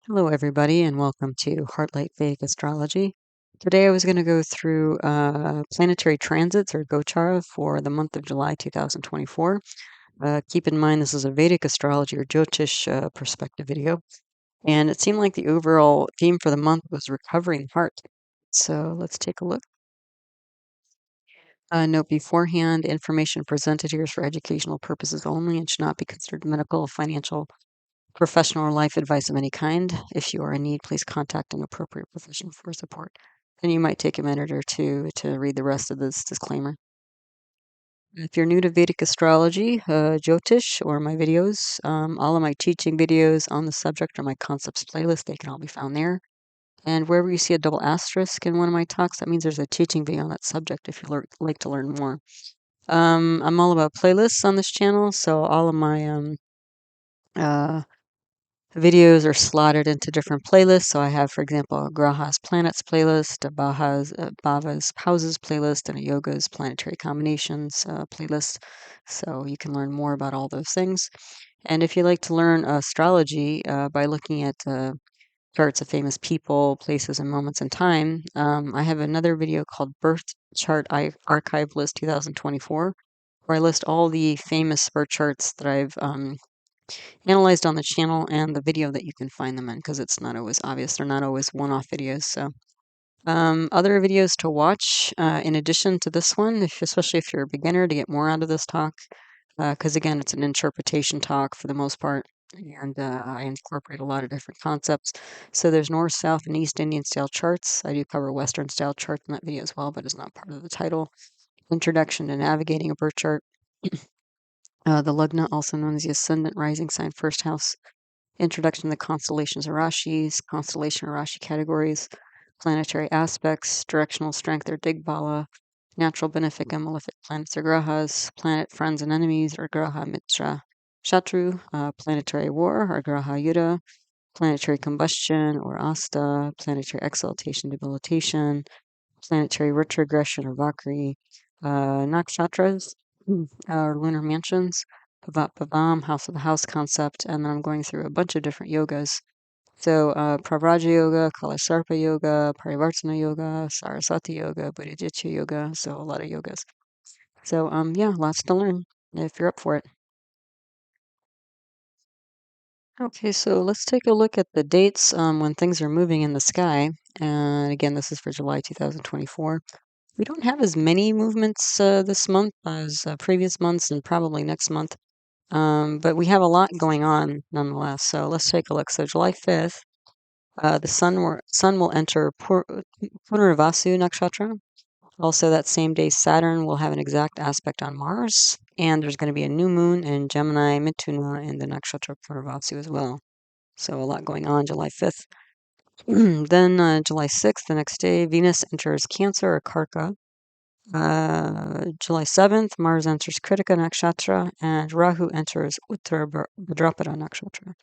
Hello, everybody, and welcome to Heartlight Vedic Astrology. Today I was going to go through planetary transits, or Gochara, for the month of July 2024. Keep in mind this is a Vedic Astrology or Jyotish perspective video, and it seemed like the overall theme for the month was recovering the heart. So let's take a look. Note beforehand, information presented here is for educational purposes only and should not be considered medical, financial, professional, or life advice of any kind. If you are in need, please contact an appropriate professional for support. And you might take a minute or two to read the rest of this disclaimer. If you're new to Vedic astrology, Jyotish, or my videos, all of my teaching videos on the subject are my concepts playlist. They can all be found there. And wherever you see a double asterisk in one of my talks, that means there's a teaching video on that subject if you like to learn more. I'm all about playlists on this channel, so all of my uh, videos are slotted into different playlists. So I have, for example, a graha's planets playlist, a bhava's houses playlist, and a yoga's planetary combinations playlist. So you can learn more about all those things. And if you like to learn astrology by looking at charts of famous people, places, and moments in time, I have another video called Birth Chart Archive List 2024, where I list all the famous birth charts that I've analyzed on the channel and the video that you can find them in, because it's not always obvious. They're not always one-off videos. So other videos to watch in addition to this one, especially if you're a beginner, to get more out of this talk, because again, it's an interpretation talk for the most part, and I incorporate a lot of different concepts. So there's North, South, and East Indian style charts. I do cover Western style charts in that video as well, but it's not part of the title. Introduction to navigating a birth chart. The Lugna, also known as the Ascendant Rising Sign First House. Introduction to the constellations of Rashis, constellation or Rashi categories, planetary aspects, directional strength or Digbala, natural benefic and malefic planets or grahas, planet friends and enemies or graha, mitra, shatru, planetary war or graha, yuddha, planetary combustion or asta, planetary exaltation, debilitation, planetary retrogression or vakri, nakshatras, or lunar mansions, bhavat, bhavam, house of the house concept, and then I'm going through a bunch of different yogas. So pravraja yoga, sarpa yoga, parivartana yoga, saraswati yoga, budhaditya yoga. So a lot of yogas. So yeah, lots to learn if you're up for it. Okay, so let's take a look at the dates when things are moving in the sky. And again, this is for July 2024. We don't have as many movements this month as previous months and probably next month, but we have a lot going on nonetheless. So let's take a look. So July 5th, the sun will enter Punarvasu nakshatra. Also, that same day, Saturn will have an exact aspect on Mars, and there's going to be a new moon in Gemini Mithuna in the nakshatra Punarvasu as well. So a lot going on July 5th. Then July 6th, the next day, Venus enters Cancer or Karaka. July 7th, Mars enters Krittika nakshatra, and Rahu enters Uttara Bhadrapada nakshatra.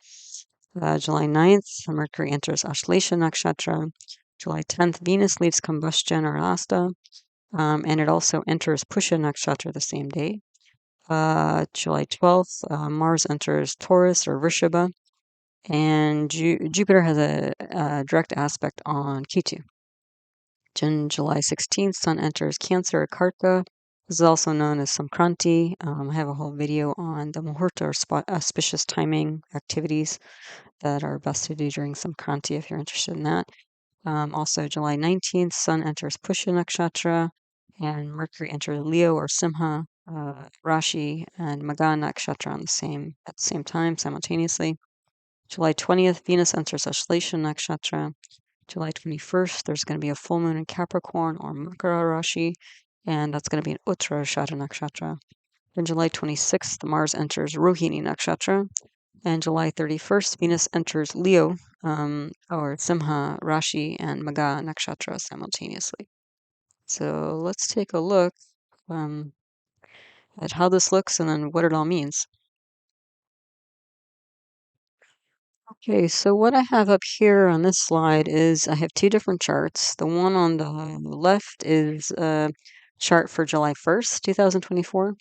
July 9th, Mercury enters Ashlesha nakshatra. July 10th, Venus leaves combustion or asta, and it also enters Pusha nakshatra the same day. July 12th, Mars enters Taurus or Vrishabha, and Jupiter has a direct aspect on Ketu. July 16th, Sun enters Cancer or Karka. This is also known as samkranti. I have a whole video on the muhurta or auspicious timing activities that are best to do during samkranti if you're interested in that. Also, July 19th, Sun enters Pusha nakshatra, and Mercury enters Leo or Simha, Rashi, and Maga nakshatra at the same time simultaneously. July 20th, Venus enters Ashlesha nakshatra. July 21st, there's going to be a full moon in Capricorn or Makara Rashi, and that's going to be an Uttarashada nakshatra. Then July 26th, Mars enters Rohini nakshatra, and July 31st, Venus enters Leo or Simha Rashi and Maga nakshatra simultaneously. So let's take a look at how this looks and then what it all means. Okay, so what I have up here on this slide is I have two different charts. The one on the left is a chart for July 1st, 2024,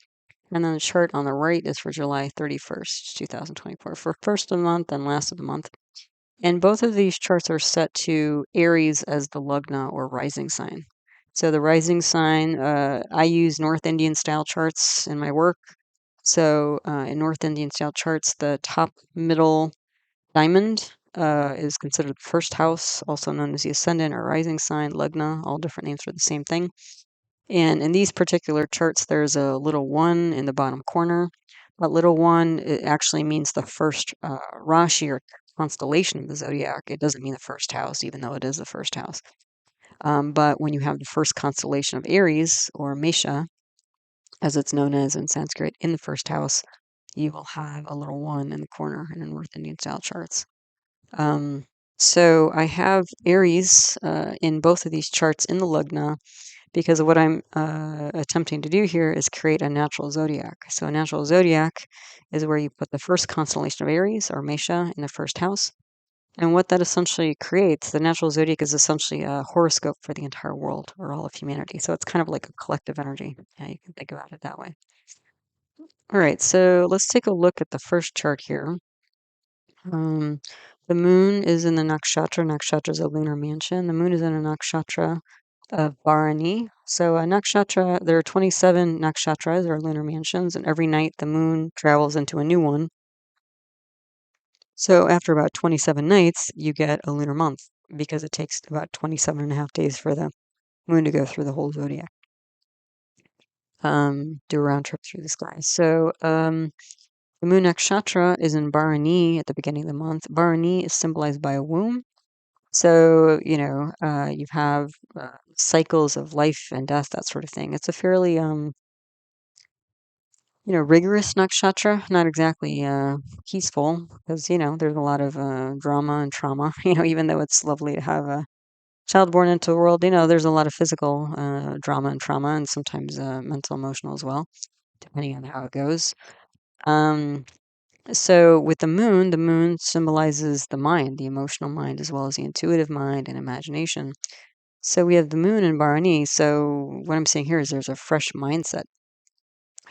and then the chart on the right is for July 31st, 2024, for first of the month and last of the month. And both of these charts are set to Aries as the lugna or rising sign. So the rising sign, I use North Indian style charts in my work. So in North Indian style charts, the top middle diamond is considered the first house, also known as the ascendant or rising sign, lugna, all different names for the same thing. And in these particular charts, there's a little one in the bottom corner. That little one, it actually means the first Rashi or constellation of the zodiac. It doesn't mean the first house, even though it is the first house. But when you have the first constellation of Aries, or Mesha, as it's known as in Sanskrit, in the first house, you will have a little one in the corner in the North Indian style charts. So I have Aries in both of these charts in the Lugna, because what I'm attempting to do here is create a natural zodiac. So a natural zodiac is where you put the first constellation of Aries or Mesha in the first house. And what that essentially creates, the natural zodiac is essentially a horoscope for the entire world or all of humanity. So it's kind of like a collective energy. Yeah, you can think about it that way. All right, so let's take a look at the first chart here. The moon is in the nakshatra. Nakshatra is a lunar mansion. The moon is in a nakshatra of Bharani. So a nakshatra, there are 27 nakshatras or lunar mansions, and every night the moon travels into a new one. So after about 27 nights, you get a lunar month because it takes about 27 and a half days for the moon to go through the whole zodiac, do a round trip through the sky. So the moon nakshatra is in Bharani at the beginning of the month. Bharani is symbolized by a womb. So, you have cycles of life and death, that sort of thing. It's a fairly, rigorous nakshatra, not exactly peaceful, because, there's a lot of drama and trauma, even though it's lovely to have a child born into the world, there's a lot of physical drama and trauma, and sometimes mental, emotional as well, depending on how it goes. So with the moon symbolizes the mind, the emotional mind, as well as the intuitive mind and imagination. So we have the moon in Bharani. So what I'm saying here is there's a fresh mindset.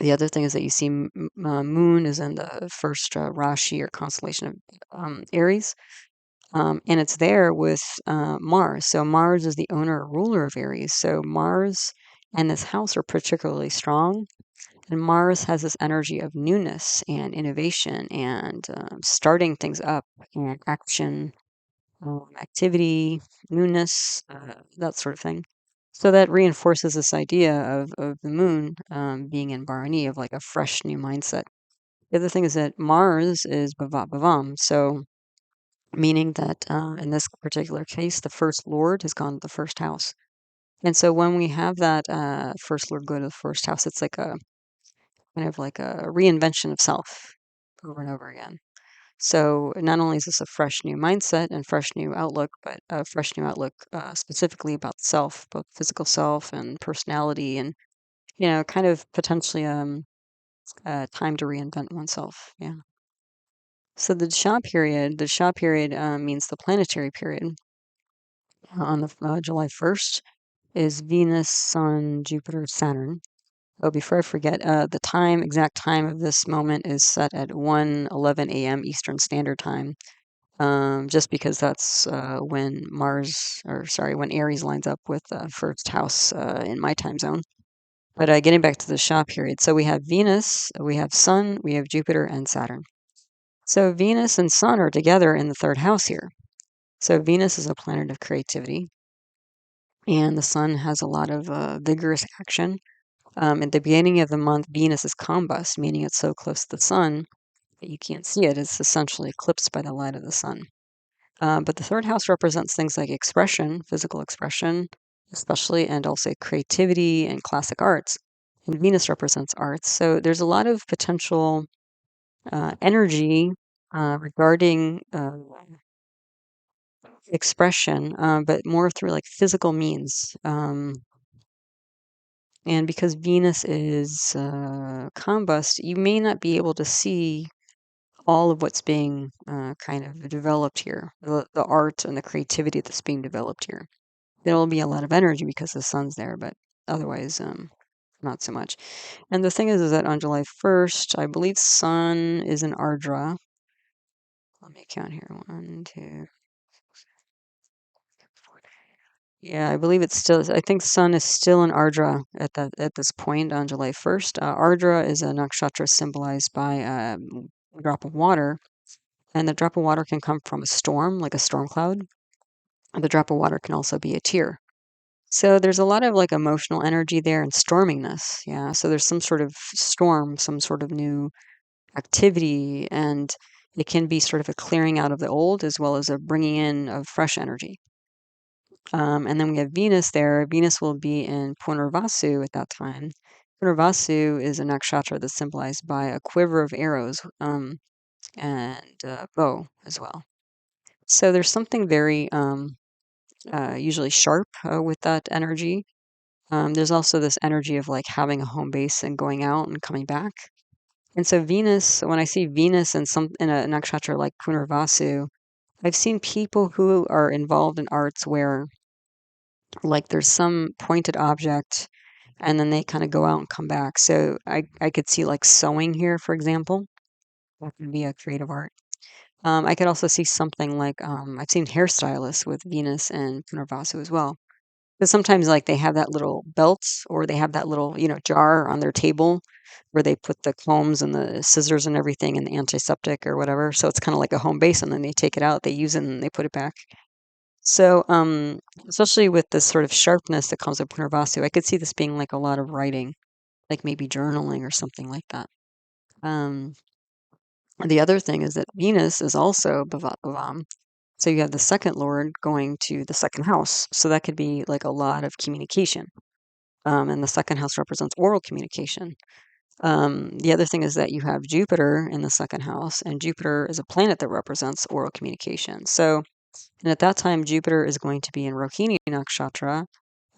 The other thing is that you see moon is in the first Rashi or constellation of Aries. And it's there with Mars. So Mars is the owner or ruler of Aries. So Mars and this house are particularly strong. And Mars has this energy of newness and innovation and starting things up and action, activity, newness, that sort of thing. So that reinforces this idea of the moon being in Bharani, of like a fresh new mindset. The other thing is that Mars is bhavat bhavam. So meaning that in this particular case, the first lord has gone to the first house. And so when we have that first lord go to the first house, it's like a kind of like a reinvention of self over and over again. So not only is this a fresh new mindset and fresh new outlook, but a fresh new outlook specifically about self, both physical self and personality, and kind of potentially time to reinvent oneself. Yeah. So the Shah period means the planetary period. On the July 1st is Venus, Sun, Jupiter, Saturn. Oh, before I forget, the exact time of this moment is set at 1:11 a.m. Eastern Standard Time, just because that's when when Aries lines up with first house in my time zone. But getting back to the Shah period, so we have Venus, we have Sun, we have Jupiter, and Saturn. So Venus and Sun are together in the third house here. So Venus is a planet of creativity, and the Sun has a lot of vigorous action. At the beginning of the month, Venus is combust, meaning it's so close to the Sun that you can't see it. It's essentially eclipsed by the light of the Sun. But the third house represents things like expression, physical expression, especially, and also creativity and classic arts. And Venus represents arts. So there's a lot of potential energy regarding expression, but more through like physical means. And because Venus is combust, you may not be able to see all of what's being kind of developed here, the art and the creativity that's being developed here. There'll be a lot of energy because the sun's there, but otherwise, not so much. And the thing is that on July 1st, I believe sun is in Ardra. Let me count here. 1, 2. Yeah, I believe it's still. I think Sun is still in Ardra at this point on July 1st. Ardra is a nakshatra symbolized by a drop of water, and the drop of water can come from a storm, like a storm cloud. The drop of water can also be a tear. So there's a lot of like emotional energy there and stormingness. Yeah. So there's some sort of storm, some sort of new activity, and it can be sort of a clearing out of the old as well as a bringing in of fresh energy. And then we have Venus there. Venus will be in Punarvasu at that time. Punarvasu is a nakshatra that's symbolized by a quiver of arrows and bow as well. So there's something very usually sharp with that energy. There's also this energy of like having a home base and going out and coming back. And so Venus, when I see Venus in a nakshatra like Punarvasu, I've seen people who are involved in arts where like there's some pointed object and then they kind of go out and come back. So I could see like sewing here, for example. That could be a creative art. I could also see something like I've seen hairstylists with Venus and Punarvasu as well. Because sometimes like they have that little belt or they have that little, jar on their table where they put the combs and the scissors and everything and the antiseptic or whatever. So it's kind of like a home base and then they take it out, they use it and they put it back. So, especially with this sort of sharpness that comes with Punarvasu, I could see this being like a lot of writing, like maybe journaling or something like that. Um, the other thing is that Venus is also bhavam. So you have the second lord going to the second house. So that could be like a lot of communication. And the second house represents oral communication. The other thing is that you have Jupiter in the second house, and Jupiter is a planet that represents oral communication. So, and at that time, Jupiter is going to be in Rohini nakshatra.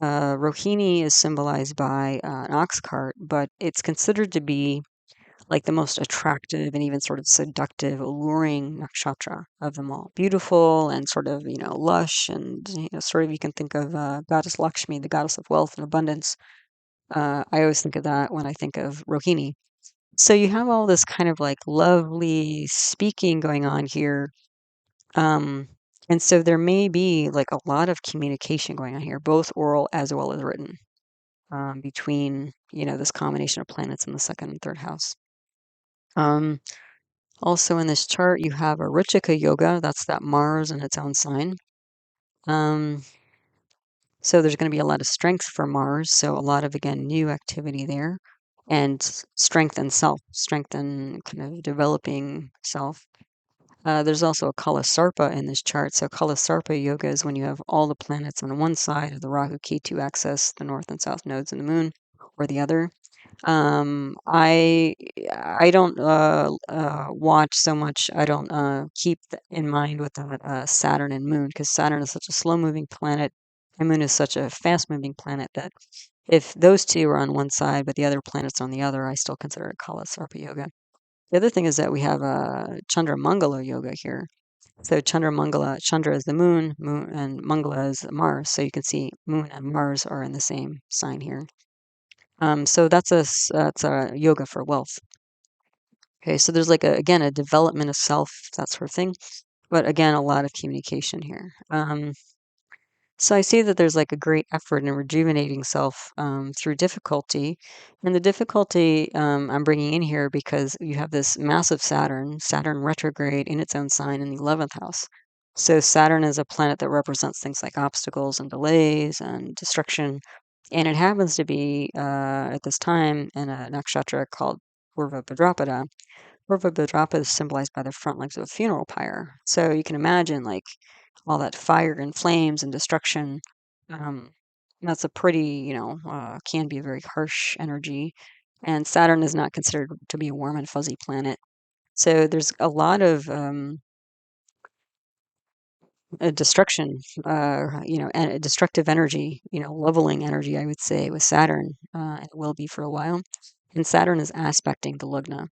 Rohini is symbolized by an ox cart, but it's considered to be like the most attractive and even sort of seductive, alluring nakshatra of them all. Beautiful and sort of, lush and, sort of you can think of goddess Lakshmi, the goddess of wealth and abundance. I always think of that when I think of Rohini. So you have all this kind of like lovely speaking going on here. Um, and so there may be like a lot of communication going on here, both oral as well as written, between, this combination of planets in the second and third house. Also in this chart, you have a Ritika yoga. That's that Mars in its own sign. Um, so there's going to be a lot of strength for Mars. So a lot of, again, new activity there and strength and self, strength and kind of developing self. There's also a Kala Sarpa in this chart. So Kala Sarpa yoga is when you have all the planets on one side of the Rahu Ketu axis, the north and south nodes and the moon, or the other. I don't watch so much. I don't keep in mind with that Saturn and Moon because Saturn is such a slow-moving planet, and Moon is such a fast-moving planet that if those two are on one side but the other planets on the other, I still consider it Kala Sarpa Yoga. The other thing is that we have Chandra Mangala Yoga here. So Chandra Mangala, Chandra is the moon, and Mangala is Mars. So you can see Moon and Mars are in the same sign here. So that's a yoga for wealth. Okay, so there's like again a development of self, that sort of thing, but again a lot of communication here. So I see that there's like a great effort in rejuvenating self through difficulty, and the difficulty I'm bringing in here because you have this massive Saturn retrograde in its own sign in the 11th house. So Saturn is a planet that represents things like obstacles and delays and destruction, and it happens to be at this time in a nakshatra called Purva Bhadrapada. Purva Bhadrapada is symbolized by the front legs of a funeral pyre. So you can imagine like all that fire and flames and destruction. Um, that's a pretty, can be a very harsh energy. And Saturn is not considered to be a warm and fuzzy planet. So there's a lot of destruction, and destructive energy, leveling energy, I would say, with Saturn. And it will be for a while. And Saturn is aspecting the Lugna.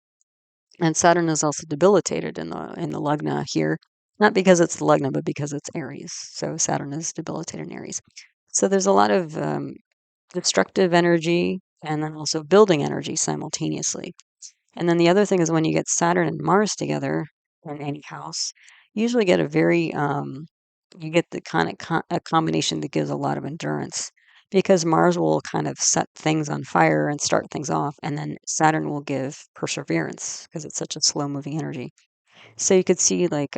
And Saturn is also debilitated in the Lugna here, not because it's the Lugna, but because it's Aries. So Saturn is debilitated in Aries. So there's a lot of destructive energy and then also building energy simultaneously. And then the other thing is when you get Saturn and Mars together in any house, you usually get a very you get the kind of a combination that gives a lot of endurance because Mars will kind of set things on fire and start things off, and then Saturn will give perseverance because it's such a slow moving energy. So you could see like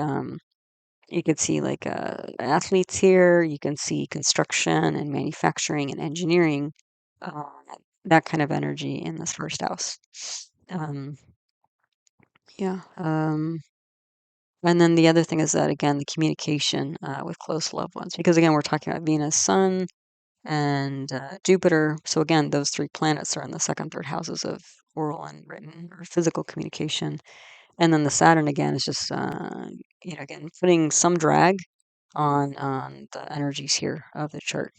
athletes here. You can see construction and manufacturing and engineering, uh, that kind of energy in this first house. Um, yeah. And then the other thing is that again, the communication with close loved ones, because again, we're talking about Venus, Sun, and Jupiter. So again, those three planets are in the second, third houses of oral and written or physical communication. And then the Saturn again is just again putting some drag on the energies here of the chart.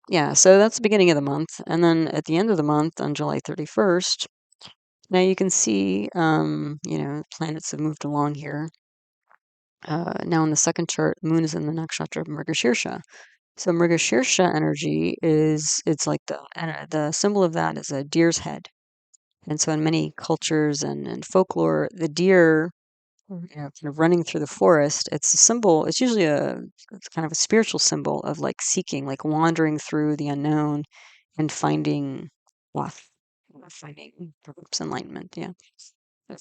Yeah, so that's the beginning of the month, and then at the end of the month on July 31st, now you can see planets have moved along here. Now in the second chart, Moon is in the nakshatra of Mrigashirsha. So Mrigashirsha energy it's like the symbol of that is a deer's head. And so in many cultures and folklore, the deer, kind of running through the forest, it's a symbol, it's kind of a spiritual symbol of like seeking, like wandering through the unknown and finding path, finding perhaps enlightenment, yeah.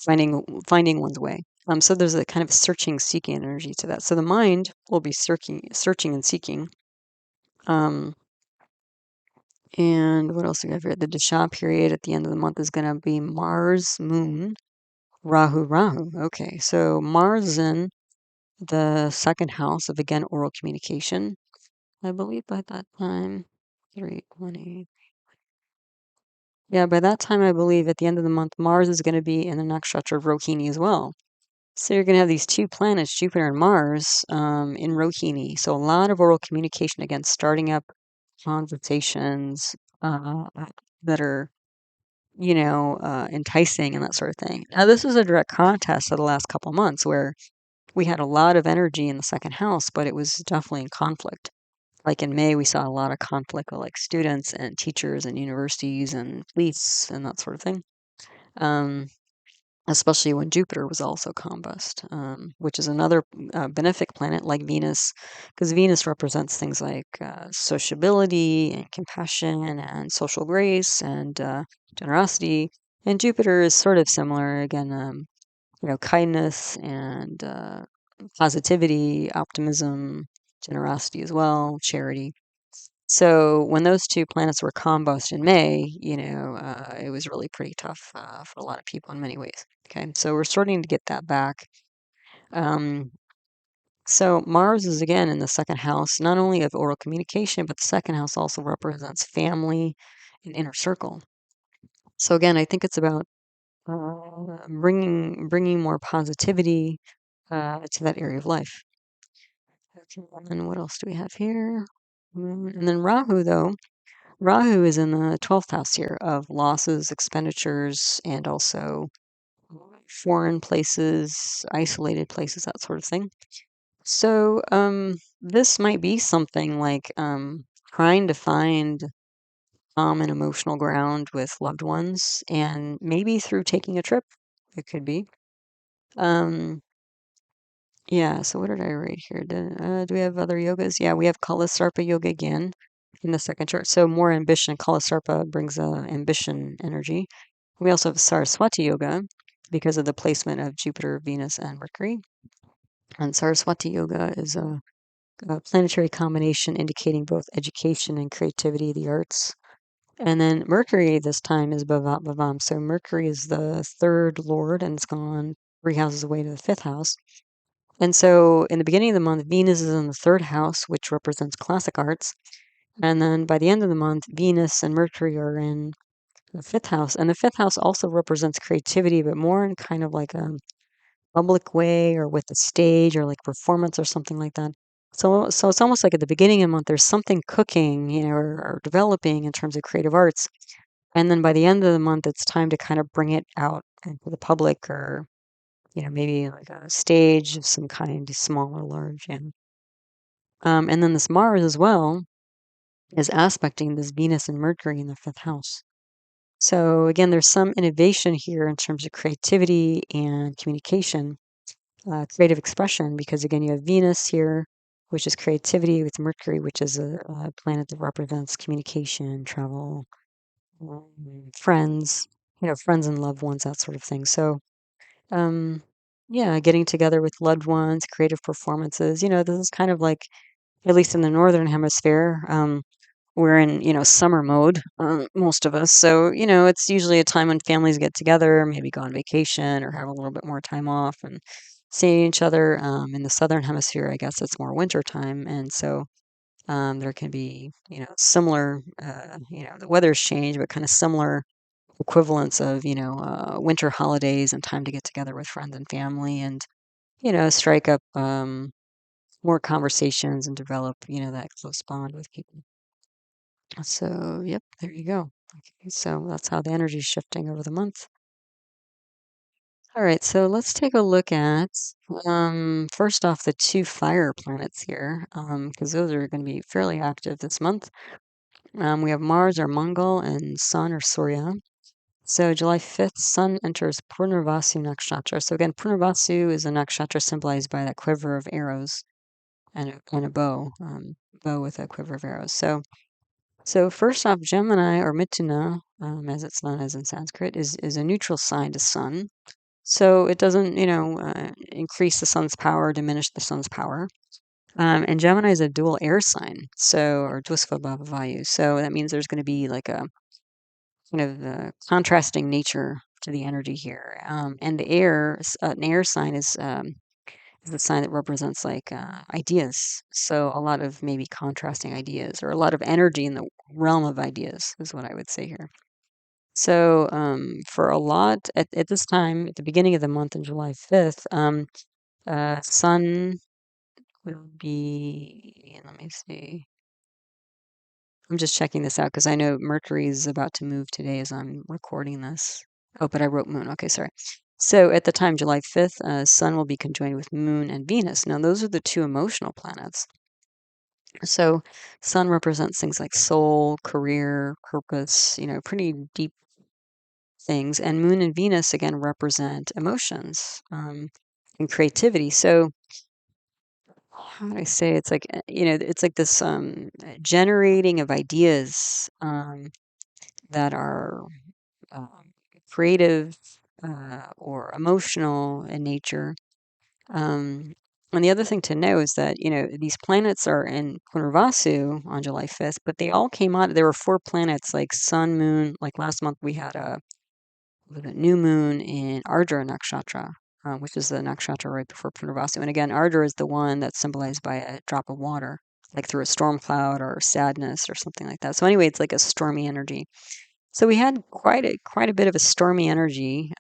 Finding one's way. So there's a kind of searching, seeking energy to that. So the mind will be searching and seeking. And what else do we have here? The Dasha period at the end of the month is going to be Mars, Moon, Rahu, Rahu. Okay, so Mars is in the second house of again oral communication. I believe by that time, 3:20. Yeah, by that time, I believe at the end of the month, Mars is going to be in the nakshatra of Rohini as well. So you're going to have these two planets, Jupiter and Mars, in Rohini. So a lot of oral communication, again, starting up conversations that are, enticing and that sort of thing. Now, this is a direct contrast to the last couple months where we had a lot of energy in the second house, but it was definitely in conflict. Like in May, we saw a lot of conflict with like students and teachers and universities and police and that sort of thing. Um, Especially when Jupiter was also combust, which is another benefic planet like Venus, because Venus represents things like sociability and compassion and social grace and generosity. And Jupiter is sort of similar, again, kindness and positivity, optimism, generosity as well, charity. So when those two planets were combust in May, it was really pretty tough for a lot of people in many ways. Okay, so we're starting to get that back. Um, so Mars is again in the second house, not only of oral communication, but the second house also represents family and inner circle. So again, I think it's about bringing more positivity to that area of life. Okay, and then what else do we have here? And then Rahu, though. Rahu is in the 12th house here of losses, expenditures, and also foreign places, isolated places, that sort of thing. So, this might be something like trying to find calm and emotional ground with loved ones, and maybe through taking a trip, it could be. Um, yeah, so what did I write here? Do we have other yogas? Yeah, we have Kala Sarpa yoga again in the second chart. So more ambition. Kala Sarpa brings ambition energy. We also have Saraswati yoga because of the placement of Jupiter, Venus, and Mercury. And Saraswati yoga is a planetary combination indicating both education and creativity, the arts. And then Mercury this time is bhavat, bhavam. So Mercury is the third lord and it's gone three houses away to the fifth house. And so in the beginning of the month, Venus is in the third house, which represents classic arts. And then by the end of the month, Venus and Mercury are in the fifth house. And the fifth house also represents creativity, but more in kind of like a public way or with the stage or like performance or something like that. So it's almost like at the beginning of the month, there's something cooking, or developing in terms of creative arts. And then by the end of the month, it's time to kind of bring it out into the public or maybe like a stage of some kind, small or large. Yeah. And then this Mars as well is aspecting this Venus and Mercury in the fifth house. So again, there's some innovation here in terms of creativity and communication. creative expression, because again, you have Venus here, which is creativity, with Mercury, which is a planet that represents communication, travel, friends, friends and loved ones, that sort of thing. So, um, yeah, getting together with loved ones, creative performances. This is kind of like, at least in the northern hemisphere, we're in, summer mode, most of us. So, it's usually a time when families get together, maybe go on vacation or have a little bit more time off and seeing each other. In the southern hemisphere, I guess it's more winter time, and so there can be, similar, the weather's changed, but kind of similar equivalents of, winter holidays and time to get together with friends and family and, strike up more conversations and develop, that close bond with people. So, yep, there you go. Okay, so that's how the energy is shifting over the month. All right, so let's take a look at first off the two fire planets here, because those are going to be fairly active this month. We have Mars or Mongol and Sun or Surya. So July 5th, Sun enters Purnarvasu nakshatra. So again, Purnarvasu is a nakshatra symbolized by that quiver of arrows and a bow, bow with a quiver of arrows. So first off, Gemini or Mithuna, as it's known as in Sanskrit, is a neutral sign to Sun. So it doesn't, increase the Sun's power, diminish the Sun's power. And Gemini is a dual air sign, or Dvusva Bhava Vayu. So that means there's going to be like a kind of contrasting nature to the energy here. And an air sign is the sign that represents like ideas. So a lot of maybe contrasting ideas or a lot of energy in the realm of ideas is what I would say here. So for a lot at this time, at the beginning of the month on July 5th, Sun will be, let me see. I'm just checking this out because I know Mercury is about to move today as I'm recording this. Oh, but I wrote Moon. Okay, sorry. So at the time, July 5th, Sun will be conjoined with Moon and Venus. Now, those are the two emotional planets. So Sun represents things like soul, career, purpose, pretty deep things. And Moon and Venus, again, represent emotions and creativity. So how do I say it's like, it's like this generating of ideas that are um, creative or emotional in nature. Um, and the other thing to know is that, these planets are in Punarvasu on July 5th, but they all came out. There were four planets like Sun, Moon. Like last month, we had a new moon in Ardra nakshatra, which is the nakshatra right before Punarvasu. And again, Ardra is the one that's symbolized by a drop of water, like through a storm cloud or sadness or something like that. So anyway, it's like a stormy energy. So we had quite a bit of a stormy energy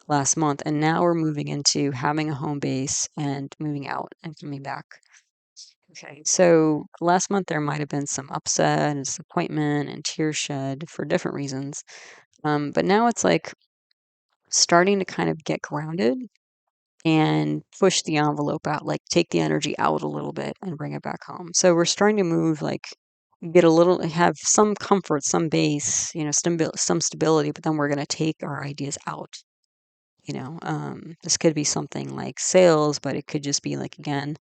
last month, and now we're moving into having a home base and moving out and coming back. Okay, so last month there might have been some upset and disappointment and tears shed for different reasons, but now it's like starting to kind of get grounded and push the envelope out, like take the energy out a little bit and bring it back home. So we're starting to move, like have some comfort, some base, some stability, but then we're going to take our ideas out. This could be something like sales, but it could just be like, again,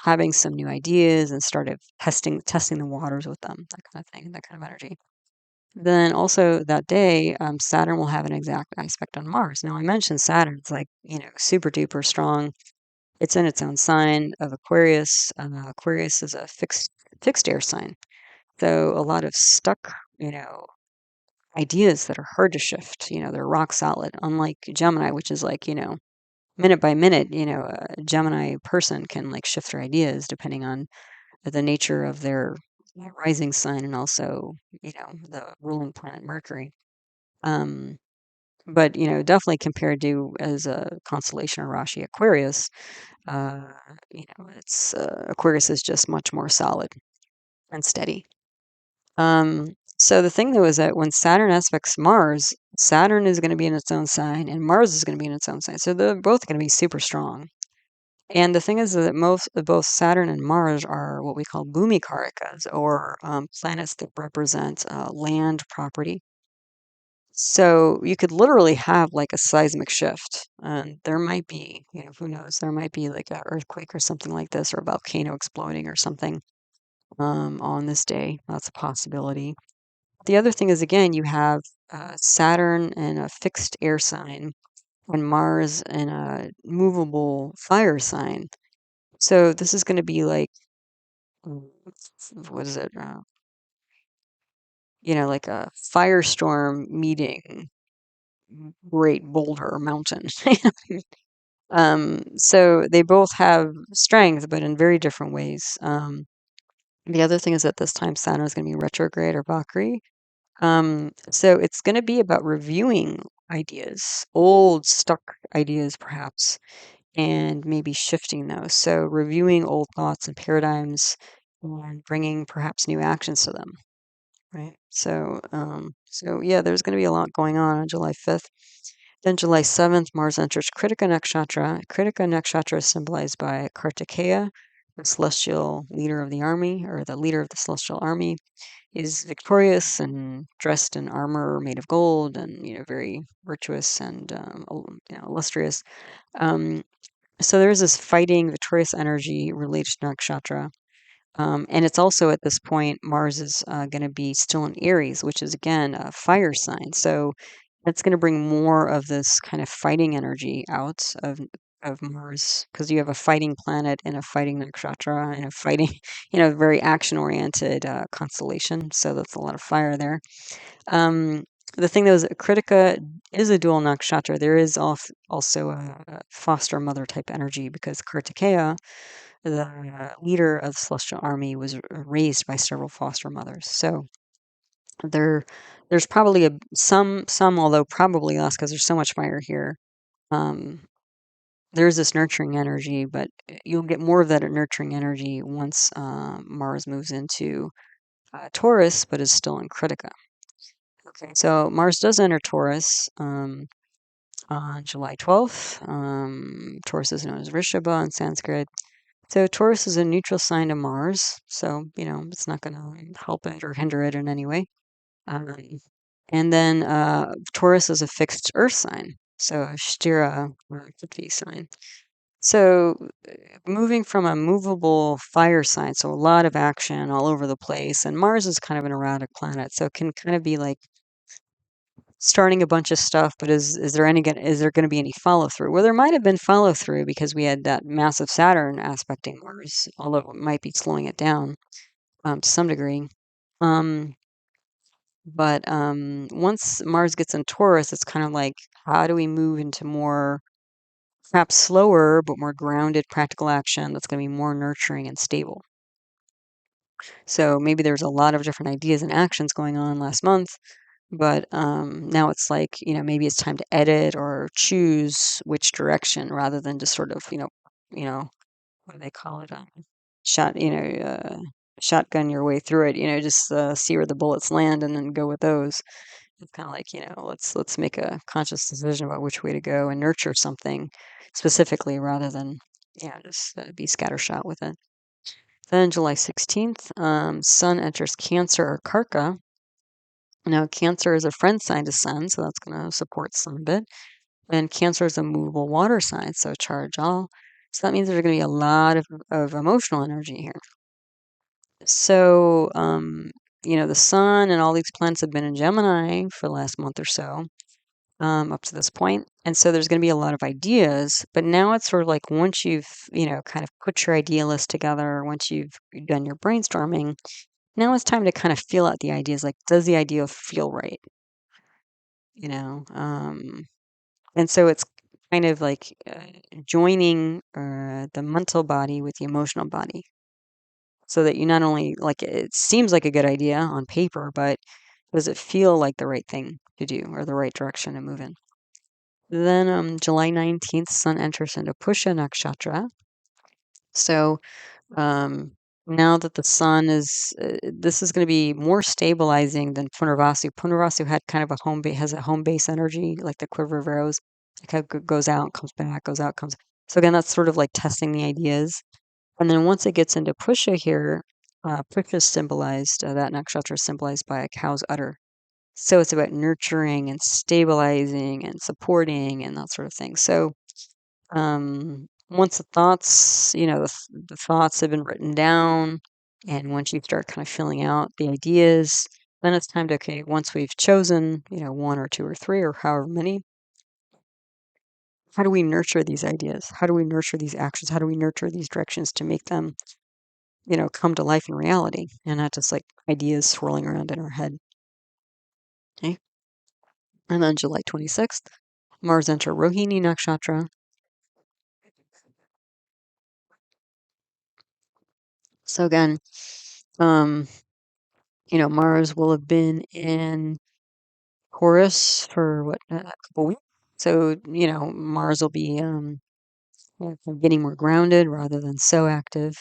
having some new ideas and started testing the waters with them, that kind of thing, that kind of energy. Then also that day, Saturn will have an exact aspect on Mars. Now I mentioned Saturn; it's like super duper strong. It's in its own sign of Aquarius. Aquarius is a fixed air sign, so a lot of stuck ideas that are hard to shift. They're rock solid. Unlike Gemini, which is like minute by minute. A Gemini person can like shift their ideas depending on the nature of their rising sign and also the ruling planet Mercury. Um, but definitely compared to as a constellation or Rashi Aquarius, uh, it's Aquarius is just much more solid and steady. So the thing though is that when Saturn aspects Mars, Saturn is going to be in its own sign, and Mars is going to be in its own sign. So they're both going to be super strong. And the thing is that both Saturn and Mars are what we call bhumi karakas, or planets that represent land property. So you could literally have like a seismic shift, and there might be, who knows, there might be like an earthquake or something like this, or a volcano exploding or something on this day. That's a possibility. The other thing is, again, you have Saturn in a fixed air sign and Mars in a movable fire sign. So this is going to be like, mm, what is it? Like a firestorm meeting Great Boulder Mountain. So they both have strength, but in very different ways. The other thing is at this time, Saturn is going to be retrograde or vakri. So it's going to be about reviewing ideas, old stuck ideas perhaps, and maybe shifting those. So reviewing old thoughts and paradigms and bringing perhaps new actions to them, right? So yeah, there's going to be a lot going on July 5th. Then July 7th, Mars enters Krittika nakshatra. Krittika nakshatra is symbolized by Kartikeya, the celestial leader of the army, or the leader of the celestial army. Is victorious and dressed in armor made of gold, and very virtuous and illustrious. Um, so there's this fighting, victorious energy related to nakshatra. And it's also at this point, Mars is going to be still in Aries, which is again a fire sign. So that's going to bring more of this kind of fighting energy out of Mars, because you have a fighting planet and a fighting nakshatra and a fighting, very action oriented constellation. So that's a lot of fire there. Um, the thing though is that Krittika is a dual nakshatra. There is also a foster mother type energy, because Kartikeya, the leader of the celestial army, was raised by several foster mothers. So there, there's probably some, although probably less, because there's so much fire here. Um, there's this nurturing energy, but you'll get more of that nurturing energy once Mars moves into Taurus, but is still in Krittika. Okay, so Mars does enter Taurus on July 12th. Taurus is known as Rishabha in Sanskrit. So Taurus is a neutral sign to Mars, so it's not going to help it or hinder it in any way. Um, and then Taurus is a fixed Earth sign, so a Shtira or Prithvi sign. So moving from a movable fire sign, so a lot of action all over the place, and Mars is kind of an erratic planet, so it can kind of be like starting a bunch of stuff, but is there going to be any follow through? Well, there might have been follow through, because we had that massive Saturn aspecting Mars, although it might be slowing it down to some degree. But once Mars gets in Taurus, it's kind of like, how do we move into more, perhaps slower, but more grounded practical action that's going to be more nurturing and stable? So maybe there's a lot of different ideas and actions going on last month, but now it's like, maybe it's time to edit or choose which direction, rather than just sort of, what do they call it? Shot, shotgun your way through it, just see where the bullets land and then go with those. It's kind of like, let's make a conscious decision about which way to go and nurture something specifically, rather than, just be scattershot with it. Then July 16th, Sun enters Cancer or Karka. Now, Cancer is a friend sign to Sun, so that's going to support Sun a bit. And Cancer is a movable water sign, so charge all. So that means there's going to be a lot of emotional energy here. So, the Sun and all these planets have been in Gemini for the last month or so, up to this point. And so there's going to be a lot of ideas, but now it's sort of like, once you've, kind of put your idea list together, once you've done your brainstorming, now it's time to kind of feel out the ideas. Like, does the idea feel right? You know, and so it's kind of like joining the mental body with the emotional body, so that you not only, like, it seems like a good idea on paper, but does it feel like the right thing to do or the right direction to move in? Then July 19th, Sun enters into Pusha Nakshatra. So um, now that the Sun is, this is going to be more stabilizing than Punarvasu. Punarvasu had kind of a has a home base energy, like the quiver of arrows. It kind of goes out, comes back, goes out, comes. So again, that's sort of like testing the ideas. And then once it gets into Pusha here, Pusha is symbolized, that nakshatra is symbolized by a cow's udder. So it's about nurturing and stabilizing and supporting and that sort of thing. So once the thoughts, the thoughts have been written down, and once you start kind of filling out the ideas, then it's time to, okay, once we've chosen, one or two or three or however many, how do we nurture these ideas? How do we nurture these actions? How do we nurture these directions to make them, come to life in reality and not just like ideas swirling around in our head? Okay. And then July 26th, Mars enter Rohini nakshatra. So again, Mars will have been in Taurus for what, a couple weeks. So, Mars will be getting more grounded rather than so active.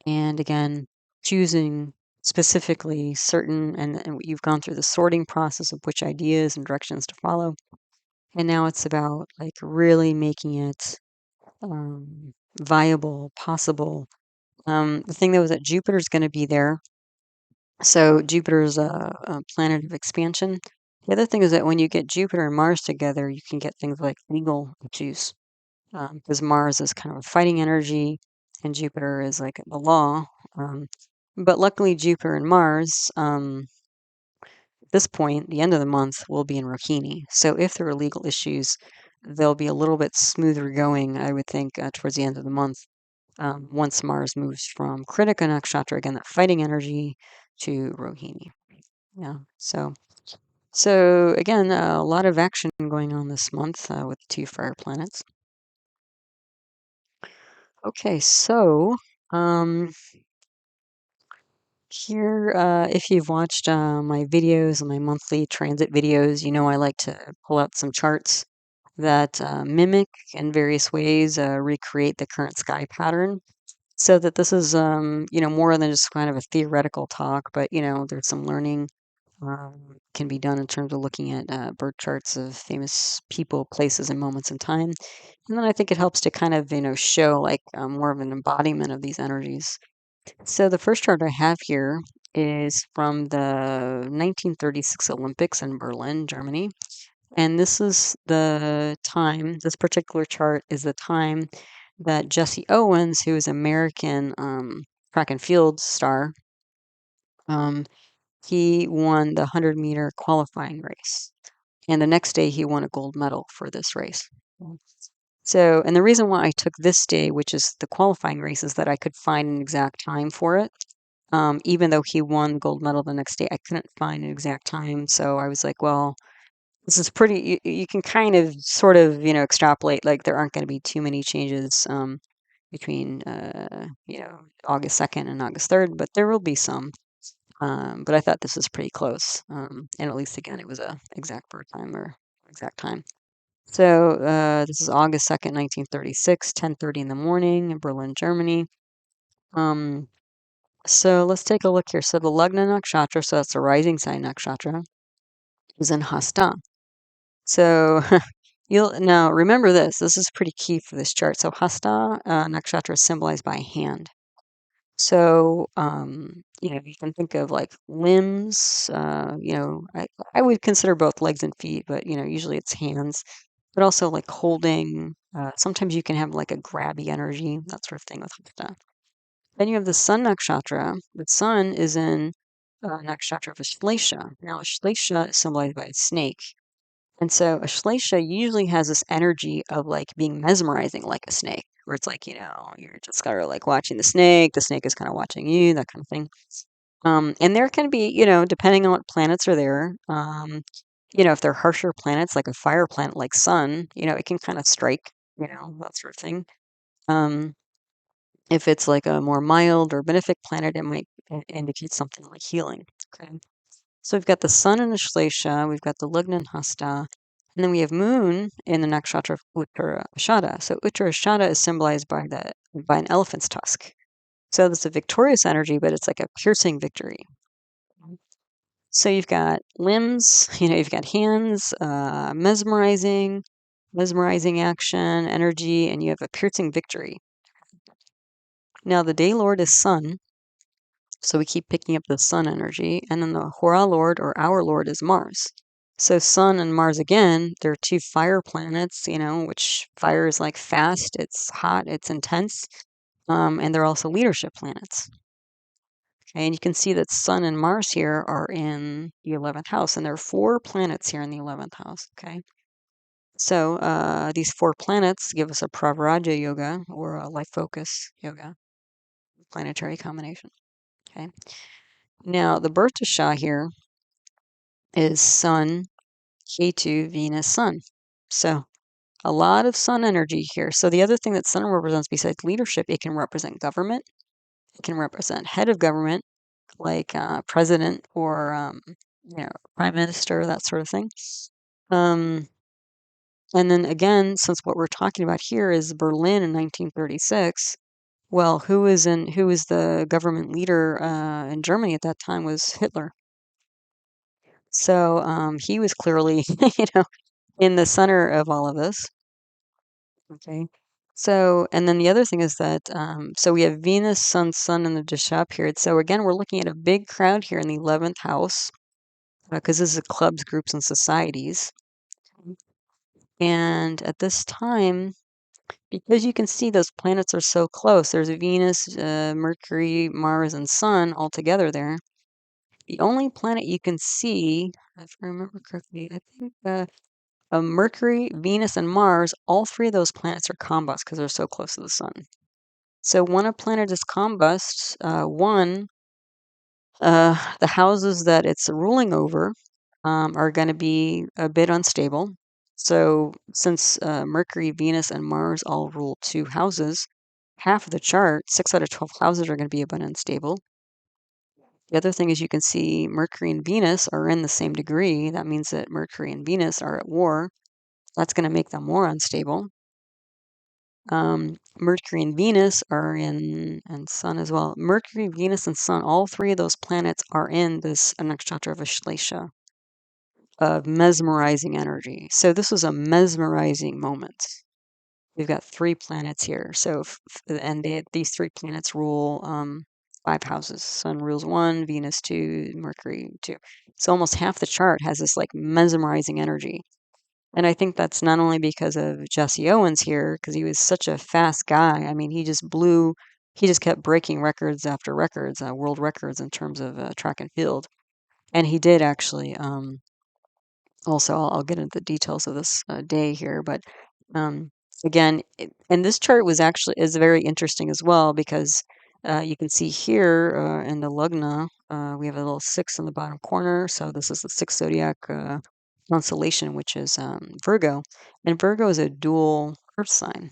And again, choosing specifically certain, and you've gone through the sorting process of which ideas and directions to follow. And now it's about like really making it viable, possible. The thing though is that Jupiter's going to be there. So Jupiter is a planet of expansion. The other thing is that when you get Jupiter and Mars together, you can get things like legal issues, because Mars is kind of a fighting energy and Jupiter is like the law. But luckily, Jupiter and Mars, at this point, the end of the month, will be in Rohini. So if there are legal issues, they'll be a little bit smoother going, I would think, towards the end of the month, once Mars moves from Krittika nakshatra, again, that fighting energy, to Rohini. Yeah. So again, a lot of action going on this month with the two fire planets. Okay, so here, if you've watched my videos, my monthly transit videos, I like to pull out some charts that mimic in various ways, recreate the current sky pattern. So that this is, more than just kind of a theoretical talk, but, there's some learning can be done in terms of looking at birth charts of famous people, places, and moments in time. And then I think it helps to kind of, show like more of an embodiment of these energies. So the first chart I have here is from the 1936 Olympics in Berlin, Germany. And this is the time, this particular chart is the time that Jesse Owens, who is an American track and field star, um, he won the 100-meter qualifying race. And the next day, he won a gold medal for this race. So, and the reason why I took this day, which is the qualifying race, is that I could find an exact time for it. Even though he won the gold medal the next day, I couldn't find an exact time. So I was like, well, this is pretty, you can kind of sort of, extrapolate, like there aren't going to be too many changes between, August 2nd and August 3rd, but there will be some. But I thought this was pretty close. And at least again, it was a exact birth time or exact time. So this is August 2nd, 1936, 10:30 in the morning in Berlin, Germany. So let's take a look here. So the Lagna nakshatra, so that's the rising sign nakshatra, is in Hasta. So you'll now remember this. This is pretty key for this chart. So Hasta nakshatra is symbolized by a hand. So, you can think of like limbs, I would consider both legs and feet, but, usually it's hands, but also like holding. Sometimes you can have like a grabby energy, that sort of thing with Hasta. Then you have the Sun nakshatra. The Sun is in nakshatra of Ashlesha. Now, Ashlesha is symbolized by a snake. And so Ashlesha usually has this energy of like being mesmerizing like a snake, where it's like, you're just kind of like watching the snake is kind of watching you, that kind of thing. And there can be, depending on what planets are there, if they're harsher planets, like a fire planet like Sun, it can kind of strike, that sort of thing. If it's like a more mild or benefic planet, it might indicate something like healing. Okay. So we've got the Sun in Ashlesha, we've got the Lugna in Hasta, and then we have Moon in the nakshatra of Uttarashada. So Uttarashada is symbolized by an elephant's tusk. So that's a victorious energy, but it's like a piercing victory. So you've got limbs, you've got hands, mesmerizing action, energy, and you have a piercing victory. Now the day lord is Sun, So we keep picking up the sun energy, and then the Hora Lord or our Lord is Mars. So Sun and Mars again, they're two fire planets, which fire is like fast, it's hot, it's intense, and they're also leadership planets. Okay, and you can see that Sun and Mars here are in the 11th house, and there are 4 planets here in the 11th house. Okay, so these 4 planets give us a pravraja yoga or a life focus yoga, planetary combination. Okay, now the birth dasha here is Sun, Ketu, Venus, Sun. So a lot of sun energy here. So the other thing that sun represents besides leadership, it can represent government. It can represent head of government, like president or prime minister, that sort of thing. And then again, since what we're talking about here is Berlin in 1936, well, who was the government leader in Germany at that time was Hitler. So he was clearly, in the center of all of this. Okay. So, and then the other thing is that, so we have Venus, Sun in the Dasha period. So again, we're looking at a big crowd here in the 11th house, because this is clubs, groups, and societies. And at this time, because you can see those planets are so close, there's Venus, Mercury, Mars, and Sun all together there. The only planet you can see, if I remember correctly, I think Mercury, Venus, and Mars, all 3 of those planets are combust because they're so close to the Sun. So when a planet is combust, the houses that it's ruling over are going to be a bit unstable. So since Mercury, Venus, and Mars all rule 2 houses, half of the chart, 6 out of 12 houses are going to be a bit unstable. The other thing is you can see Mercury and Venus are in the same degree. That means that Mercury and Venus are at war. That's going to make them more unstable. Mercury and Venus are in, and Sun as well. Mercury, Venus, and Sun, all 3 of those planets are in this nakshatra of Ashlesha, of mesmerizing energy. So this was a mesmerizing moment. We've got 3 planets here. So, and these 3 planets rule 5 houses. Sun rules 1, Venus 2, Mercury 2. So almost half the chart has this like mesmerizing energy. And I think that's not only because of Jesse Owens here, because he was such a fast guy. I mean, he just kept breaking records after records, world records in terms of track and field. And he did actually, also, I'll get into the details of this day here, but um, again, and this chart is very interesting as well because you can see here in the Lugna, we have a little 6 in the bottom corner. So this is the 6th zodiac constellation, which is Virgo, and Virgo is a dual earth sign.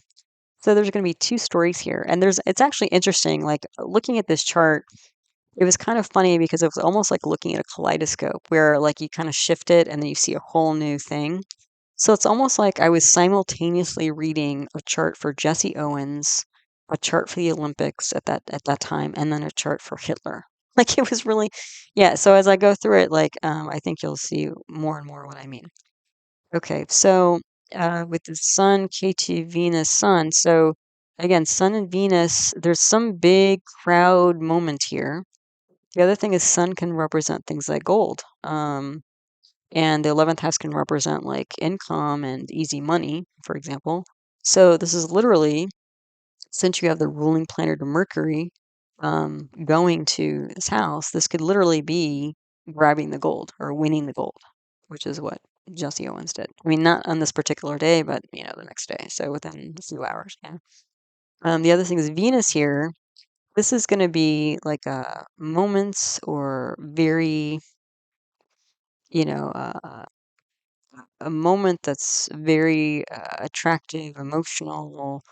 So there's going to be 2 stories here, and it's actually interesting. Like looking at this chart, it was kind of funny because it was almost like looking at a kaleidoscope where like you kind of shift it and then you see a whole new thing. So it's almost like I was simultaneously reading a chart for Jesse Owens, a chart for the Olympics at that time, and then a chart for Hitler. Like it was really, yeah. So as I go through it, like I think you'll see more and more what I mean. Okay, so with the Sun, KT, Venus, Sun. So again, Sun and Venus, there's some big crowd moment here. The other thing is Sun can represent things like gold. And the 11th house can represent like income and easy money, for example. So this is literally, since you have the ruling planet of Mercury going to this house, this could literally be grabbing the gold or winning the gold, which is what Jesse Owens did. I mean, not on this particular day, but the next day. So within a few hours. Yeah. The other thing is Venus here. This is going to be like moments or very, a moment that's very attractive, emotional,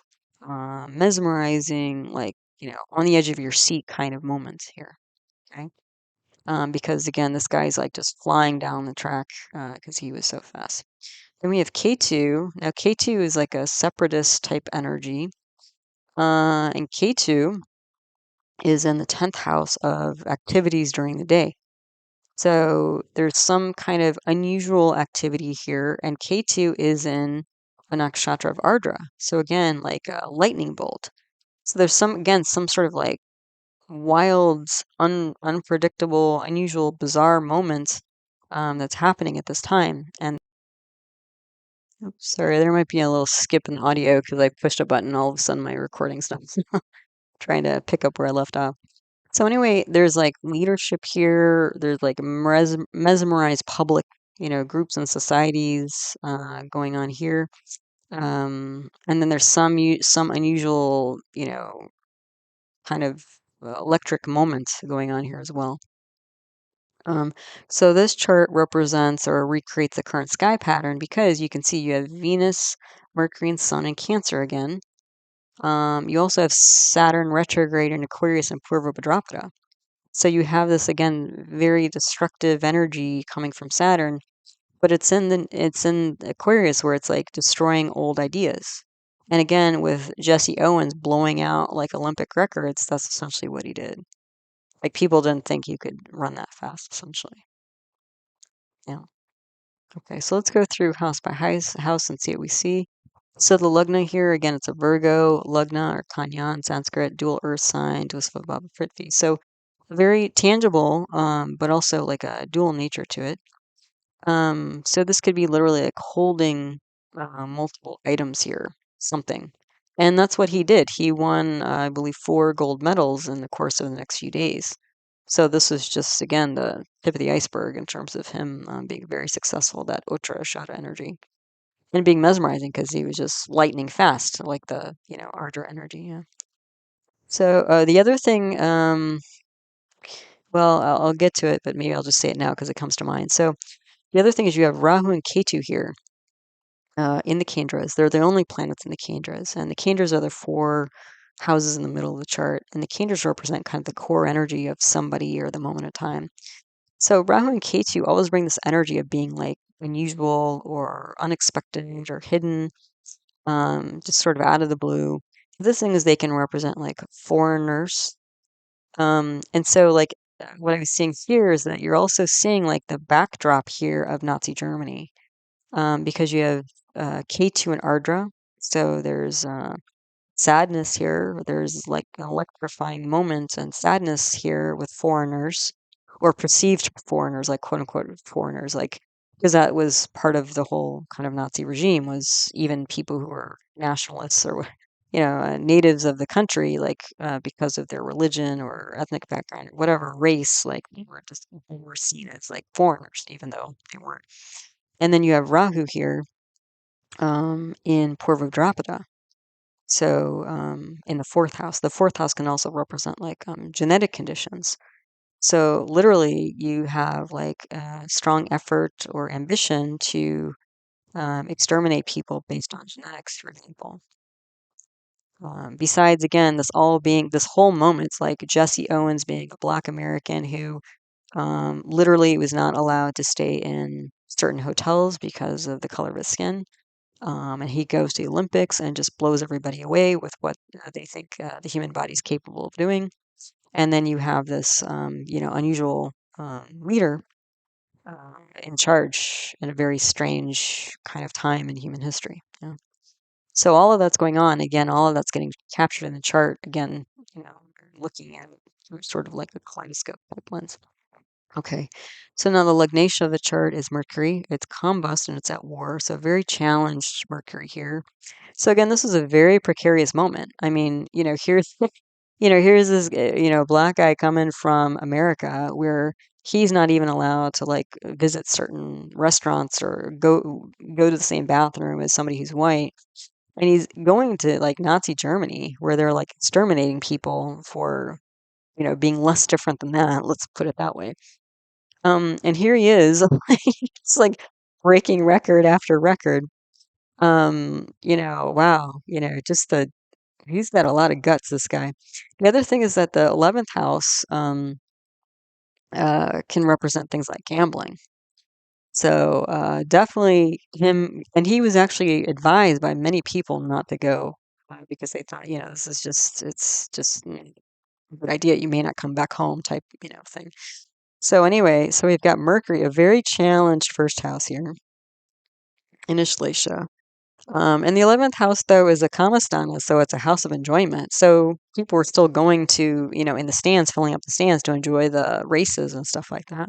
mesmerizing, like, on the edge of your seat kind of moments here. Okay. Because again, this guy's like just flying down the track because he was so fast. Then we have K2. Now, K2 is like a separatist type energy. And K2 is in the 10th house of activities during the day. So there's some kind of unusual activity here, and K2 is in a nakshatra of Ardra. So again, like a lightning bolt. So there's some sort of like wild, unpredictable, unusual, bizarre moment that's happening at this time. And oops, sorry, there might be a little skip in the audio because I pushed a button and all of a sudden my recording stops. Trying to pick up where I left off. So anyway, there's like leadership here. There's like mesmerized public, groups and societies going on here. And then there's some unusual, kind of electric moments going on here as well. Um, so this chart represents or recreates the current sky pattern because you can see you have Venus, Mercury, and Sun in Cancer again. You also have Saturn retrograde in Aquarius and Purva Bhadrapada. So you have this again very destructive energy coming from Saturn, but it's in Aquarius where it's like destroying old ideas. And again, with Jesse Owens blowing out like Olympic records, that's essentially what he did. Like people didn't think you could run that fast, essentially. Yeah. Okay, so let's go through house by house and see what we see. So the lugna here, again, it's a Virgo lugna or Kanya in Sanskrit, dual earth sign, Dvasva Prithvi. So very tangible, but also like a dual nature to it. So this could be literally like holding multiple items here, something. And that's what he did. He won, I believe, 4 gold medals in the course of the next few days. So this is just, again, the tip of the iceberg in terms of him being very successful, that Uttarashara energy. And being mesmerizing because he was just lightning fast, like the, Ardra energy. Yeah. So the other thing, well, I'll get to it, but maybe I'll just say it now because it comes to mind. So the other thing is you have Rahu and Ketu here in the Kendras. They're the only planets in the Kendras, and the Kendras are the 4 houses in the middle of the chart, and the Kendras represent kind of the core energy of somebody or the moment of time. So Rahu and Ketu always bring this energy of being like unusual or unexpected or hidden, just sort of out of the blue. The thing is they can represent like foreigners. And so like what I was seeing here is that you're also seeing like the backdrop here of Nazi Germany, because you have K2 and Ardra. So there's sadness here. There's like an electrifying moment and sadness here with foreigners or perceived foreigners, like quote unquote foreigners, like because that was part of the whole kind of Nazi regime was even people who were nationalists or natives of the country, like because of their religion or ethnic background or whatever race, like they were seen as like foreigners, even though they weren't. And then you have Rahu here in Purvabdrapada. So in the 4th house, the 4th house can also represent like genetic conditions. So literally, you have like a strong effort or ambition to exterminate people based on genetics, for example. Besides, again, this whole moment, it's like Jesse Owens being a Black American who literally was not allowed to stay in certain hotels because of the color of his skin. And he goes to the Olympics and just blows everybody away with what they think the human body is capable of doing. And then you have this, unusual leader in charge in a very strange kind of time in human history. Yeah. So all of that's going on. Again, all of that's getting captured in the chart. Again, looking at it through sort of like a kaleidoscope type lens. Okay, so now the lugnation of the chart is Mercury. It's combust and it's at war, so very challenged Mercury here. So again, this is a very precarious moment. I mean, here's here's this black guy coming from America where he's not even allowed to like visit certain restaurants or go to the same bathroom as somebody who's white. And he's going to like Nazi Germany where they're like exterminating people for, being less different than that. Let's put it that way. And here he is, it's like breaking record after record. Wow, just he's got a lot of guts, this guy. The other thing is that the 11th house can represent things like gambling. So definitely him, and he was actually advised by many people not to go because they thought, this is it's just a good idea. You may not come back home type, thing. So anyway, so we've got Mercury, a very challenged 1st house here in Ashleisha. And the 11th house, though, is a kamasthana, so it's a house of enjoyment. So people were still going to, in the stands, filling up the stands to enjoy the races and stuff like that.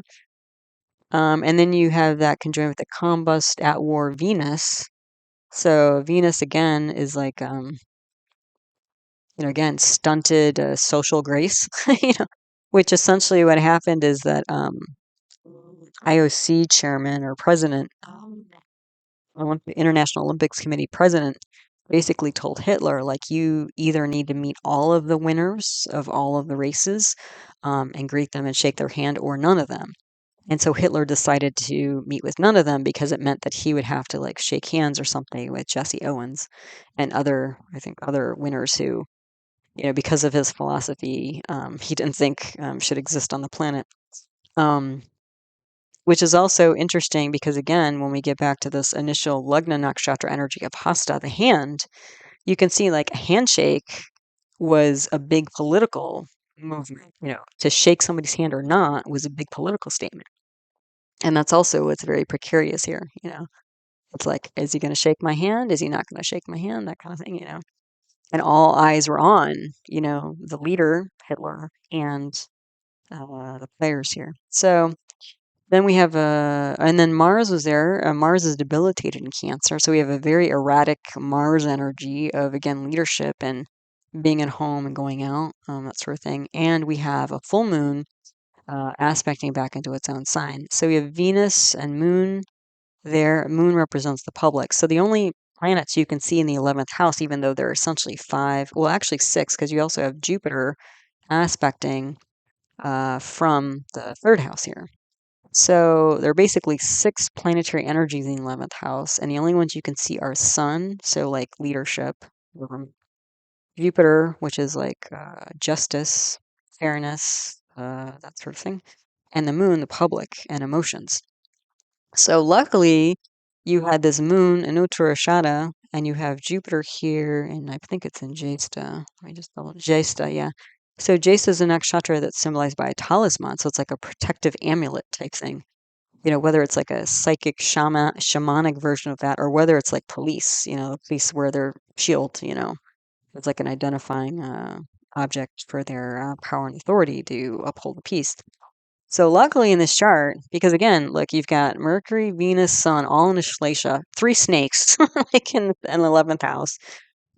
And then you have that conjoined with the combust at war Venus. So Venus again is like, again, stunted social grace, which essentially what happened is that IOC chairman or president, International Olympics Committee president, basically told Hitler, like, you either need to meet all of the winners of all of the races and greet them and shake their hand, or none of them. And so Hitler decided to meet with none of them because it meant that he would have to like shake hands or something with Jesse Owens and other winners who, because of his philosophy, he didn't think should exist on the planet. Um, which is also interesting because, again, when we get back to this initial Lagna Nakshatra energy of Hasta, the hand, you can see like a handshake was a big political movement. To shake somebody's hand or not was a big political statement. And that's also what's very precarious here. It's like, is he going to shake my hand? Is he not going to shake my hand? That kind of thing. And all eyes were on, the leader, Hitler, and the players here. So then we have and then Mars was there. Mars is debilitated in Cancer. So we have a very erratic Mars energy of, again, leadership and being at home and going out, that sort of thing. And we have a full moon aspecting back into its own sign. So we have Venus and Moon there. Moon represents the public. So the only planets you can see in the 11th house, even though there are essentially five, well, actually six, because you also have Jupiter aspecting from the third house here. So there are basically six planetary energies in the 11th house, and the only ones you can see are Sun, so like leadership, Jupiter, which is like justice, fairness, that sort of thing, and the Moon, the public, and emotions. So luckily, you had this Moon in Uttarashada, and you have Jupiter here, and I think it's in Jesta. Let me just double Jesta, yeah. So Jesta is a nakshatra that's symbolized by a talisman, so it's like a protective amulet type thing. Whether it's like a psychic shamanic version of that, or whether it's like police, police wear their shield, it's like an identifying object for their power and authority to uphold the peace. So luckily in this chart, because again, look, you've got Mercury, Venus, Sun, all in a shlesha, three snakes, like in the 11th house.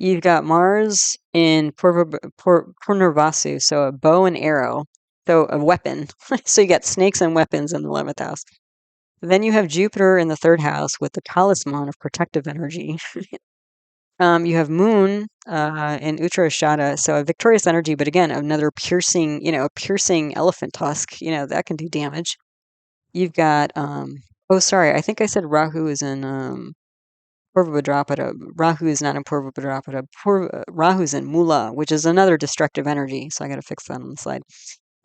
You've got Mars in Purnarvasu, so a bow and arrow, so a weapon. So you got snakes and weapons in the 11th house. Then you have Jupiter in the third house with the talisman of protective energy. You have Moon in Uttarashada, so a victorious energy, but again, another piercing, a piercing elephant tusk, that can do damage. You've got, oh, sorry, I think I said Rahu is in Purva Bhadrapada. Rahu is not in Purva Bhadrapada. Rahu's in Mula, which is another destructive energy, so I got to fix that on the slide.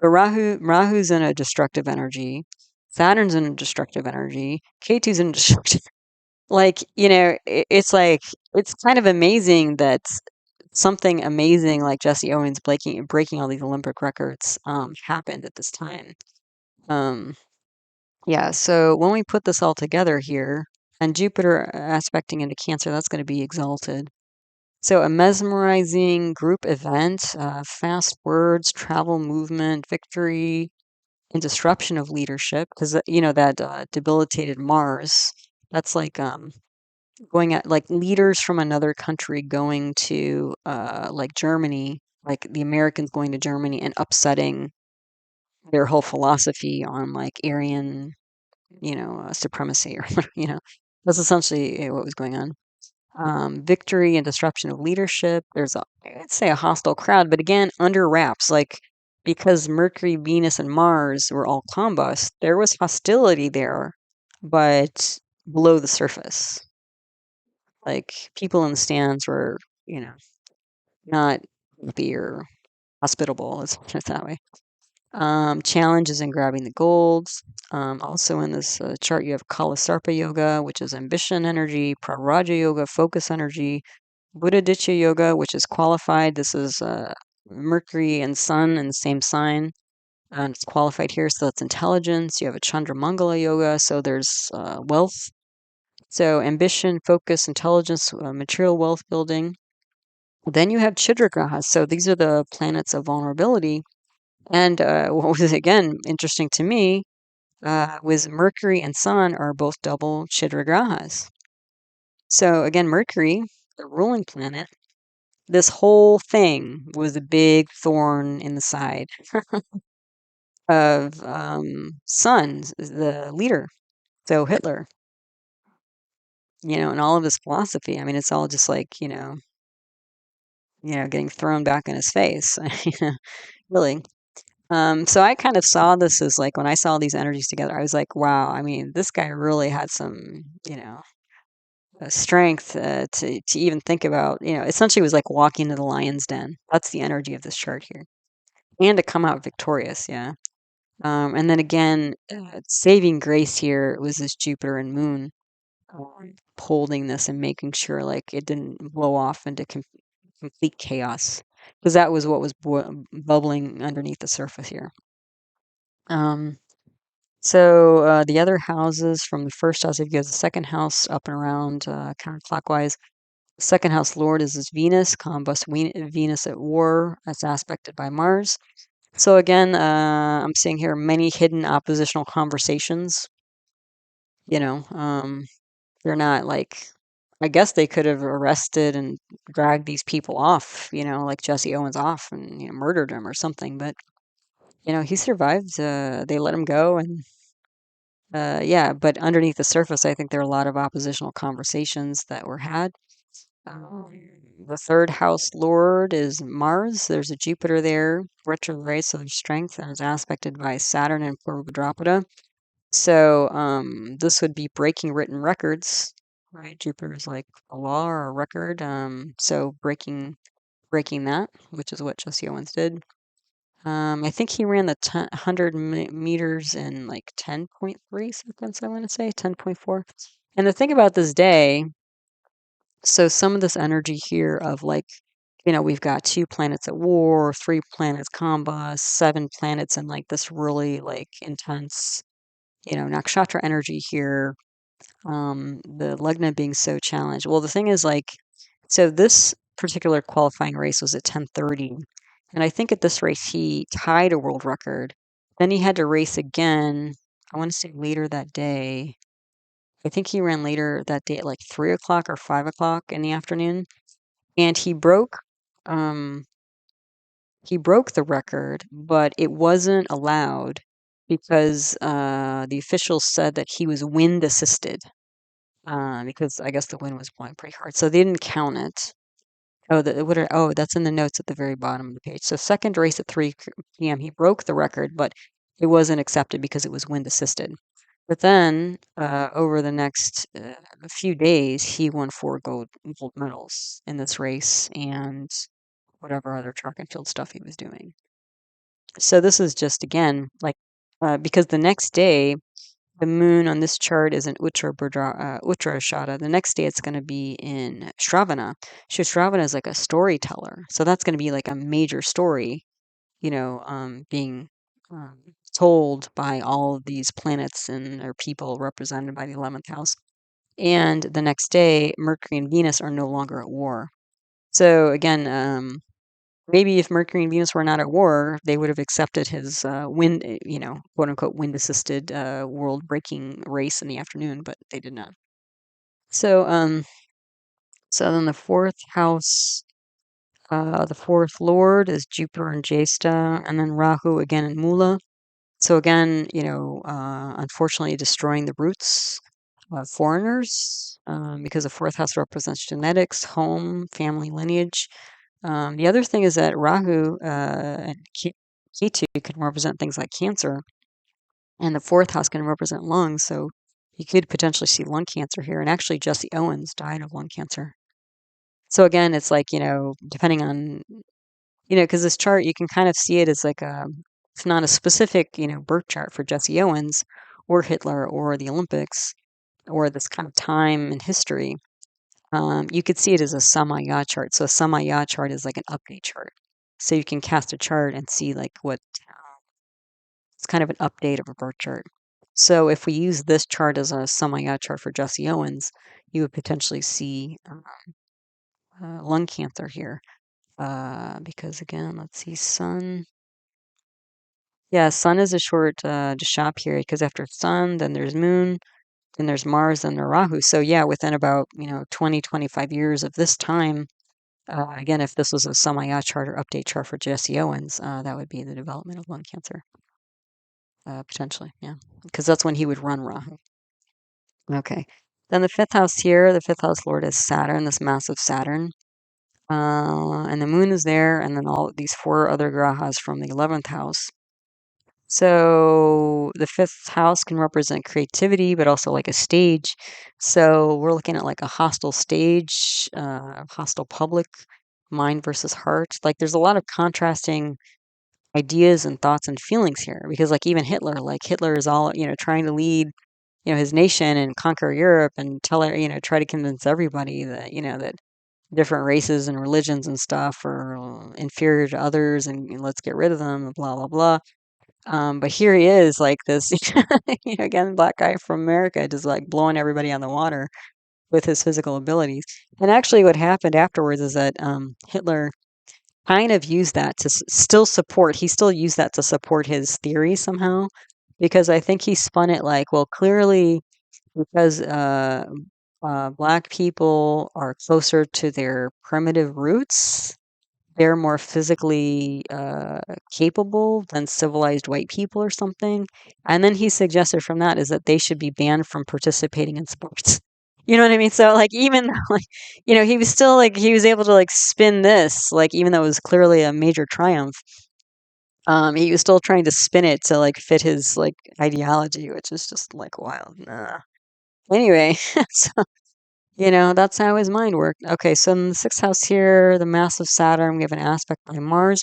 But Rahu's in a destructive energy. Saturn's in a destructive energy. Ketu's in destructive. Like, it's like, it's kind of amazing that something amazing like Jesse Owens breaking all these Olympic records happened at this time. Yeah, so when we put this all together here, and Jupiter aspecting into Cancer, that's going to be exalted. So a mesmerizing group event, fast words, travel, movement, victory, and disruption of leadership, because that debilitated Mars, that's like going at like leaders from another country going to like Germany, like the Americans going to Germany and upsetting their whole philosophy on like Aryan, supremacy, or that's essentially what was going on. Victory and disruption of leadership. There's I'd say a hostile crowd, but again, under wraps, like because Mercury, Venus, and Mars were all combust, there was hostility there, but below the surface. Like people in the stands were, not happy or hospitable, let's put it that way. Challenges in grabbing the golds. Also in this chart, you have Kala Sarpa Yoga, which is ambition energy, Pravraja Yoga, focus energy, budhaditya Yoga, which is qualified. This is Mercury and Sun in the same sign. And it's qualified here, so that's intelligence. You have a Chandra Mangala Yoga, so there's wealth. So ambition, focus, intelligence, material wealth building. Then you have Chidra grahas. So these are the planets of vulnerability. And what was, again, interesting to me was Mercury and Sun are both double Chidra grahas. So again, Mercury, the ruling planet, this whole thing was a big thorn in the side of Sun, the leader. So Hitler, and all of his philosophy. I mean, it's all just like, getting thrown back in his face. Really. So I kind of saw this as like when I saw these energies together, I was like, wow, I mean, this guy really had some, strength to even think about, essentially it was like walking into the lion's den. That's the energy of this chart here. And to come out victorious, yeah. And then again, saving grace here was this Jupiter and Moon holding this and making sure like it didn't blow off into complete chaos, because that was what was bubbling underneath the surface here. So the other houses from the first house, if you go to the second house up and around counterclockwise, the second house lord is this Venus, combust Venus at war. That's aspected by Mars. So again, I'm seeing here many hidden oppositional conversations. They're not like, I guess they could have arrested and dragged these people off, like Jesse Owens off and murdered him or something. But he survived. They let him go, and yeah. But underneath the surface, I think there are a lot of oppositional conversations that were had. Um, the third house lord is Mars. There's a Jupiter there, retrograde, so there's strength, and is aspected by Saturn and Purvabhadrapada. So this would be breaking written records, right? Jupiter is like a law or a record. So breaking that, which is what Jesse Owens did. I think he ran the 100 meters in like 10.3 seconds, I want to say, 10.4. And the thing about this day, so some of this energy here of like, we've got 2 planets at war, 3 planets combust, 7 planets in like this really like intense, nakshatra energy here. The Lugna being so challenged. Well, the thing is like, so this particular qualifying race was at 10:30, and I think at this race he tied a world record. Then he had to race again. I want to say later that day. I think he ran later that day at like 3 o'clock or 5 o'clock in the afternoon, and um, he broke the record, but it wasn't allowed because the officials said that he was wind assisted. Because I guess the wind was blowing pretty hard, so they didn't count it. That's in the notes at the very bottom of the page. So second race at 3 p.m. He broke the record, but it wasn't accepted because it was wind assisted. But then over the next few days, he won 4 gold medals in this race and whatever other track and field stuff he was doing. So this is just again like because the next day the moon on this chart is in Uttarashada. The next day it's going to be in Shravana. So Shravana is like a storyteller. So that's going to be like a major story, being um, told by all of these planets and their people represented by the 11th house. And the next day, Mercury and Venus are no longer at war. So again, maybe if Mercury and Venus were not at war, they would have accepted his wind, quote unquote, wind assisted world breaking race in the afternoon, but they did not. So, so then the fourth house, the fourth lord is Jupiter and Jesta, and then Rahu again in Mula. So again, unfortunately, destroying the roots of foreigners because the fourth house represents genetics, home, family lineage. The other thing is that Rahu and Ketu can represent things like cancer, and the fourth house can represent lungs. So you could potentially see lung cancer here. And actually, Jesse Owens died of lung cancer. So again, it's like, depending on, because this chart, you can kind of see it as like it's not a specific, birth chart for Jesse Owens or Hitler or the Olympics or this kind of time in history. You could see it as a samaya chart. So a samaya chart is like an update chart. So you can cast a chart and see like what it's kind of an update of a birth chart. So if we use this chart as a samaya chart for Jesse Owens, you would potentially see lung cancer here. Because again, let's see, Sun. Yeah, Sun is a short Dasha period because after Sun, then there's Moon, then there's Mars, then there's Rahu. So yeah, within about 20, 25 years of this time, again, if this was a Samaya chart or update chart for Jesse Owens, that would be the development of lung cancer. Potentially, yeah, because that's when he would run Rahu. Okay. Then the fifth house here, the fifth house lord is Saturn, this massive Saturn. And the moon is there, and then all these four other grahas from the 11th house. So the fifth house can represent creativity, but also like a stage. So we're looking at like a hostile stage, hostile public, mind versus heart. Like there's a lot of contrasting ideas and thoughts and feelings here because like even Hitler, is all, trying to lead his nation and conquer Europe and try to convince everybody that, that different races and religions and stuff are inferior to others and let's get rid of them, blah, blah, blah. But here he is, like this, again, black guy from America, just like blowing everybody on the water with his physical abilities. And actually, what happened afterwards is that Hitler kind of used that to still support, he still used that to support his theory somehow, because I think he spun it like, well, clearly because black people are closer to their primitive roots, they're more physically capable than civilized white people or something. And then he suggested from that is that they should be banned from participating in sports. You know what I mean? So like even though like he was still like he was able to like spin this like even though it was clearly a major triumph, he was still trying to spin it to like fit his like ideology, which is just like wild. Nah. Anyway, so that's how his mind worked. Okay, so in the sixth house here, the massive Saturn, we have an aspect by Mars.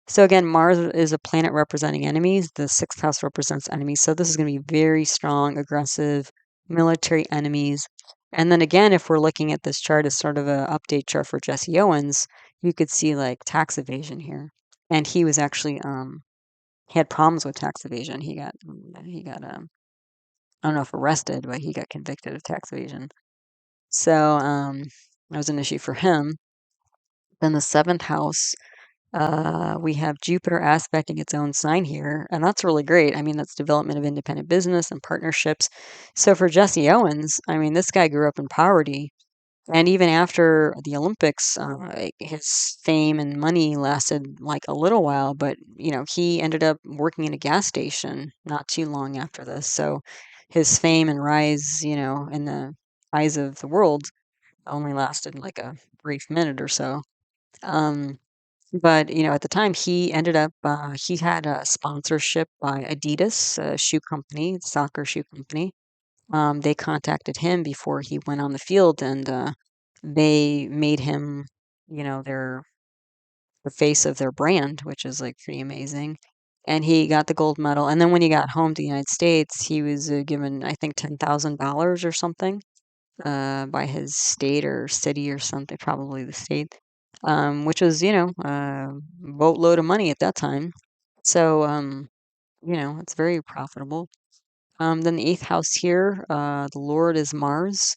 So again, Mars is a planet representing enemies. The sixth house represents enemies. So this is going to be very strong, aggressive, military enemies. And then again, if we're looking at this chart as sort of an update chart for Jesse Owens, you could see like tax evasion here. And he was actually he had problems with tax evasion. He got I don't know if arrested, but he got convicted of tax evasion. So that was an issue for him. Then the seventh house, we have Jupiter aspecting its own sign here, and that's really great. I mean, that's development of independent business and partnerships. So for Jesse Owens, I mean, this guy grew up in poverty, and even after the Olympics, his fame and money lasted like a little while, but he ended up working in a gas station not too long after this. So his fame and rise, in the eyes of the world only lasted like a brief minute or so. But at the time, he ended up he had a sponsorship by Adidas, a shoe company, soccer shoe company. They contacted him before he went on the field, and they made him, their the face of their brand, which is like pretty amazing. And he got the gold medal. And then when he got home to the United States, he was given, I think, $10,000 or something by his state or city or something, probably the state, which was, a boatload of money at that time. So, it's very profitable. Then the eighth house here, the Lord is Mars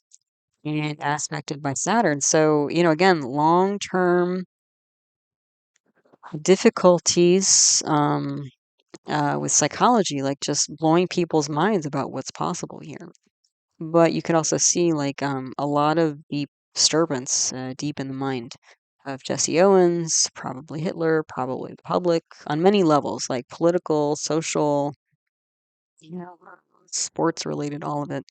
and aspected by Saturn. So, again, long term difficulties with psychology, like just blowing people's minds about what's possible here. But you could also see like a lot of deep disturbance deep in the mind of Jesse Owens, probably Hitler, probably the public on many levels, like political, social, sports related, all of it.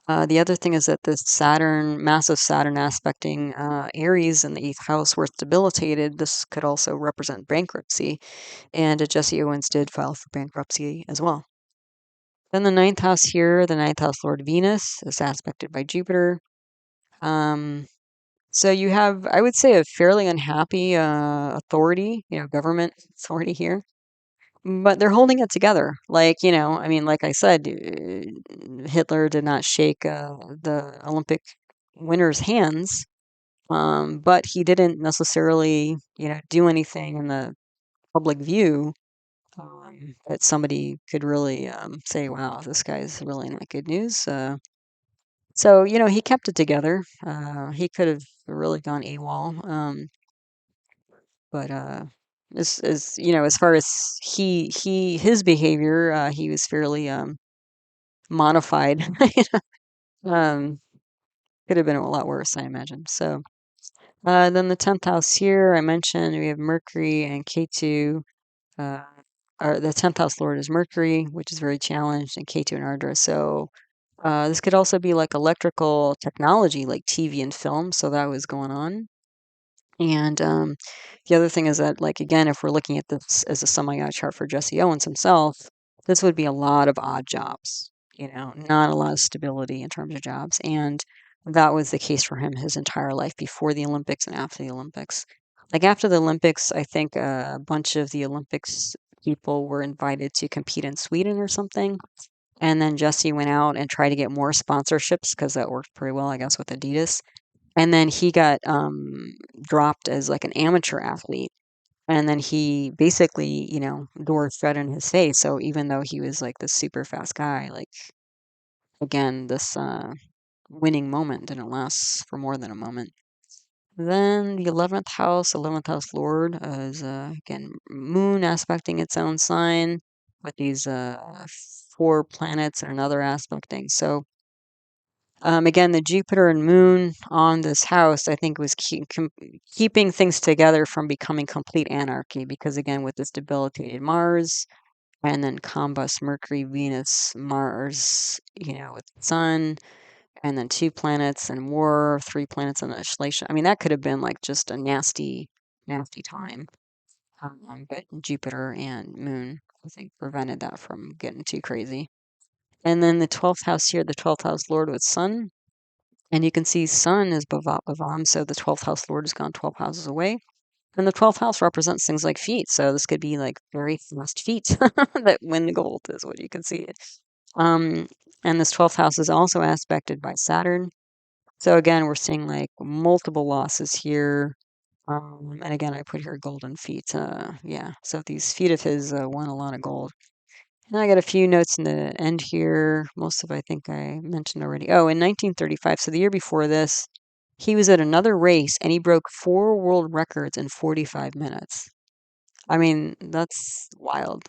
The other thing is that this Saturn, massive Saturn aspecting Aries in the eighth house, where it's debilitated, this could also represent bankruptcy. And Jesse Owens did file for bankruptcy as well. Then the ninth house here, the ninth house Lord Venus is aspected by Jupiter. So you have, I would say, a fairly unhappy authority, government authority here, but they're holding it together. Like, I mean, like I said, Hitler did not shake the Olympic winners' hands, but he didn't necessarily, do anything in the public view that somebody could really say, wow, this guy's really not good news. So, he kept it together. He could have really gone AWOL. But as far as his behavior, he was fairly modified. Um, could have been a lot worse, I imagine. So, then the 10th house here, I mentioned we have Mercury and Ketu. Uh, the 10th house lord is Mercury, which is very challenged, and Ketu and Ardra. So, this could also be like electrical technology, like TV and film. So that was going on. And the other thing is that, like, again, if we're looking at this as a semi-odd chart for Jesse Owens himself, this would be a lot of odd jobs, not a lot of stability in terms of jobs. And that was the case for him his entire life before the Olympics and after the Olympics. Like, after the Olympics, I think a bunch of the Olympics people were invited to compete in Sweden or something. And then Jesse went out and tried to get more sponsorships because that worked pretty well, I guess, with Adidas. And then he got dropped as like an amateur athlete. And then he basically, doors shut in his face. So even though he was like this super fast guy, like, again, this winning moment didn't last for more than a moment. Then the 11th house lord is again moon aspecting its own sign with these four planets and another aspecting. So again, the Jupiter and Moon on this house, I think, was keeping things together from becoming complete anarchy. Because again, with this debilitated Mars, and then combust Mercury, Venus, Mars, with the Sun, and then two planets and war, three planets and exaltation. I mean, that could have been like just a nasty, nasty time. But Jupiter and Moon, I think, prevented that from getting too crazy. And then the 12th house here, the 12th house lord with Sun. And you can see Sun is bhavam, so the 12th house lord has gone 12 houses away. And the 12th house represents things like feet. So this could be like very fast feet that win the gold, is what you can see. Um, and this 12th house is also aspected by Saturn. So again, we're seeing like multiple losses here. And again, I put here golden feet. Yeah, so these feet of his won a lot of gold. And I got a few notes in the end here. Most of I think I mentioned already. Oh, in 1935, so the year before this, he was at another race and he broke 4 world records in 45 minutes. I mean, that's wild.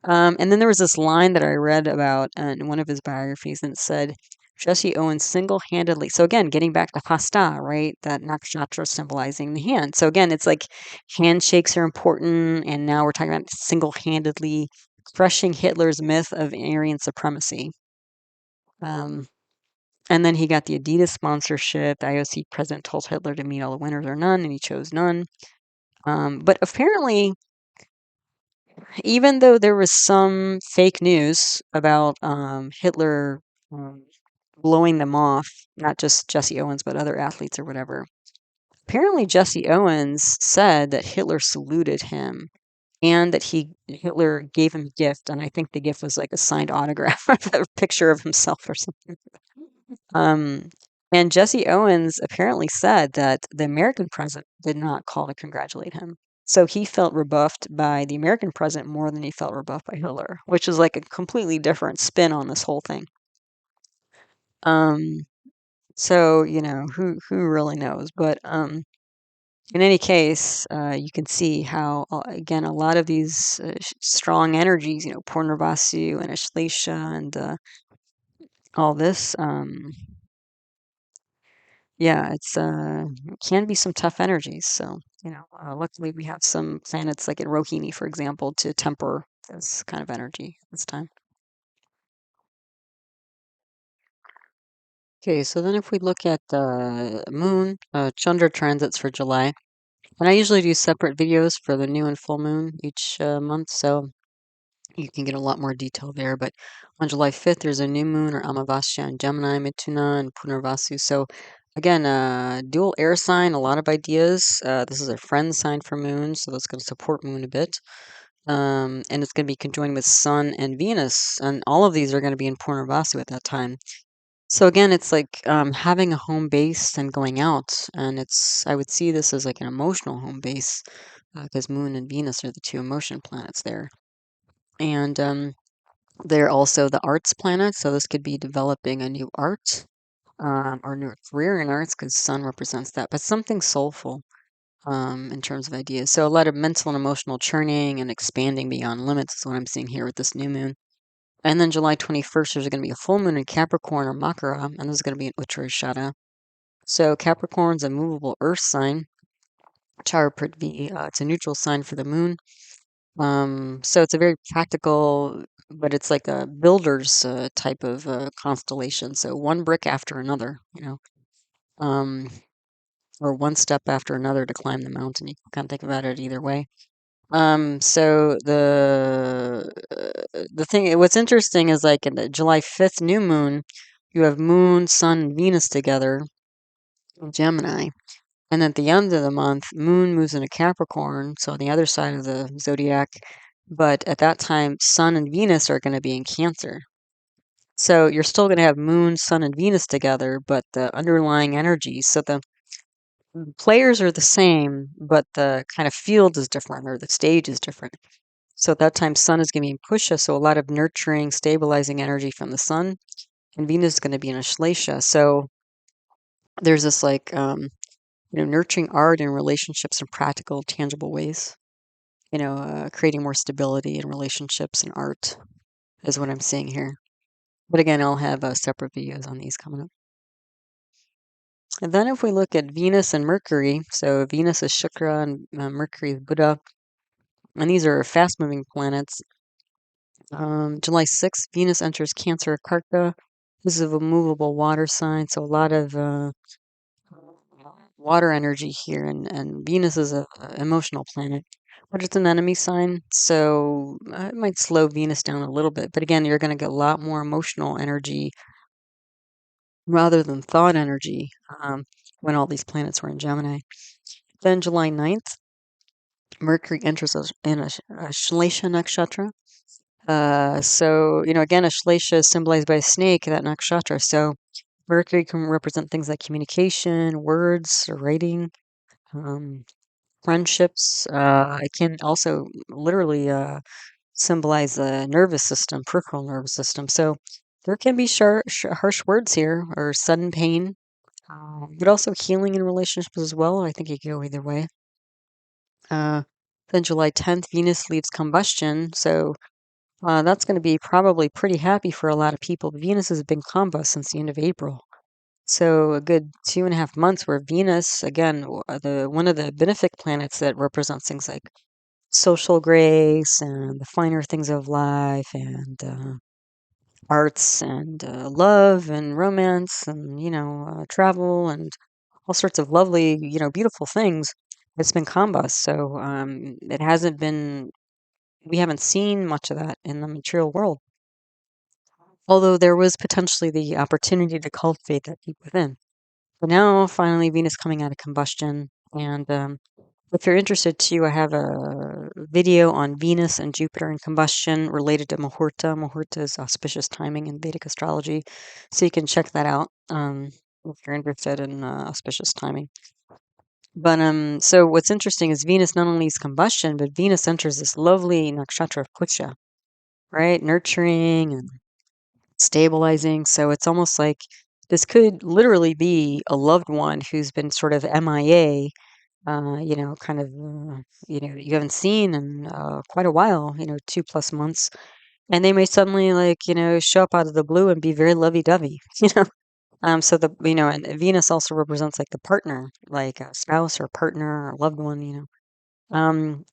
And then there was this line that I read about in one of his biographies, and it said Jesse Owens single-handedly. So again, getting back to hasta, right? That nakshatra symbolizing the hand. So again, it's like handshakes are important, and now we're talking about single-handedly crushing Hitler's myth of Aryan supremacy. Um, and then he got the Adidas sponsorship. The IOC president told Hitler to meet all the winners or none, and he chose none. But apparently, even though there was some fake news about Hitler blowing them off, not just Jesse Owens, but other athletes or whatever, apparently Jesse Owens said that Hitler saluted him and that Hitler gave him a gift, and I think the gift was like a signed autograph, a picture of himself or something. Um, and Jesse Owens apparently said that the American president did not call to congratulate him. So he felt rebuffed by the American president more than he felt rebuffed by Hitler, which is like a completely different spin on this whole thing. Um, so who really knows? But in any case, you can see how again a lot of these strong energies, Purnarvasu and Ashlesha and all this. Yeah, it's can be some tough energies. So, luckily we have some planets like in Rohini, for example, to temper this kind of energy this time. Okay, so then if we look at the moon, Chandra transits for July, and I usually do separate videos for the new and full moon each month, so you can get a lot more detail there. But on July 5th, there's a new moon or Amavasya in Gemini, Mithuna, and Punarvasu. So again, dual air sign, a lot of ideas. This is a friend sign for moon, so that's going to support moon a bit. And it's going to be conjoined with Sun and Venus, and all of these are going to be in Punarvasu at that time. So again, it's like having a home base and going out, and I would see this as like an emotional home base because Moon and Venus are the two emotion planets there. And they're also the arts planet, so this could be developing a new art or new career in arts because Sun represents that, but something soulful in terms of ideas. So a lot of mental and emotional churning and expanding beyond limits is what I'm seeing here with this new moon. And then July 21st, there's going to be a full moon in Capricorn or Makara, and this is going to be an Uttarashada. So Capricorn's a movable earth sign. Chara Prithvi, it's a neutral sign for the moon. So it's a very practical, but it's like a builder's type of constellation. So one brick after another, um, or one step after another to climb the mountain. You can kind of think about it either way. So the thing, what's interesting is like in the July 5th new moon, you have Moon, Sun, and Venus together in Gemini. And at the end of the month, Moon moves into Capricorn, so on the other side of the zodiac. But at that time, Sun and Venus are going to be in Cancer. So you're still going to have Moon, Sun, and Venus together, but the underlying energy, so the players are the same, but the kind of field is different or the stage is different. So at that time, Sun is going to be in Pusha, so a lot of nurturing, stabilizing energy from the Sun, and Venus is going to be in Ashlesha. So there's this like nurturing art and relationships in practical, tangible ways. Creating more stability in relationships and art is what I'm seeing here. But again, I'll have separate videos on these coming up. And then if we look at Venus and Mercury, so Venus is Shukra and Mercury is Buddha, and these are fast-moving planets. July 6th, Venus enters Cancer Karka. This is a movable water sign, so a lot of water energy here, and Venus is a emotional planet, but it's an enemy sign, so it might slow Venus down a little bit. But again, you're going to get a lot more emotional energy rather than thought energy when all these planets were in Gemini. Then July 9th, Mercury enters in a Shlesha nakshatra. So, again, Ashlesha is symbolized by a snake, that nakshatra. So Mercury can represent things like communication, words, or writing, friendships. It can also literally symbolize the nervous system, peripheral nervous system. So there can be harsh words here or sudden pain, but also healing in relationships as well. I think it can go either way. Then July 10th, Venus leaves combustion. So that's going to be probably pretty happy for a lot of people. Venus has been combust since the end of April. So a good 2.5 months where Venus, again, the one of the benefic planets that represents things like social grace and the finer things of life and arts and love and romance and travel and all sorts of lovely beautiful things. It's been combust, so it hasn't been. We haven't seen much of that in the material world. Although there was potentially the opportunity to cultivate that deep within. But now, finally, Venus coming out of combustion. And if you're interested too, I have a video on Venus and Jupiter in combustion related to Muhurta. Muhurta is auspicious timing in Vedic astrology. So you can check that out if you're interested in auspicious timing. But so what's interesting is Venus not only is combustion, but Venus enters this lovely nakshatra of Pucha, right? Nurturing and stabilizing. So it's almost like this could literally be a loved one who's been sort of MIA, kind of, you haven't seen in quite a while, 2+ months. And they may suddenly show up out of the blue and be very lovey-dovey, So and Venus also represents like the partner, like a spouse or partner or loved one, Um,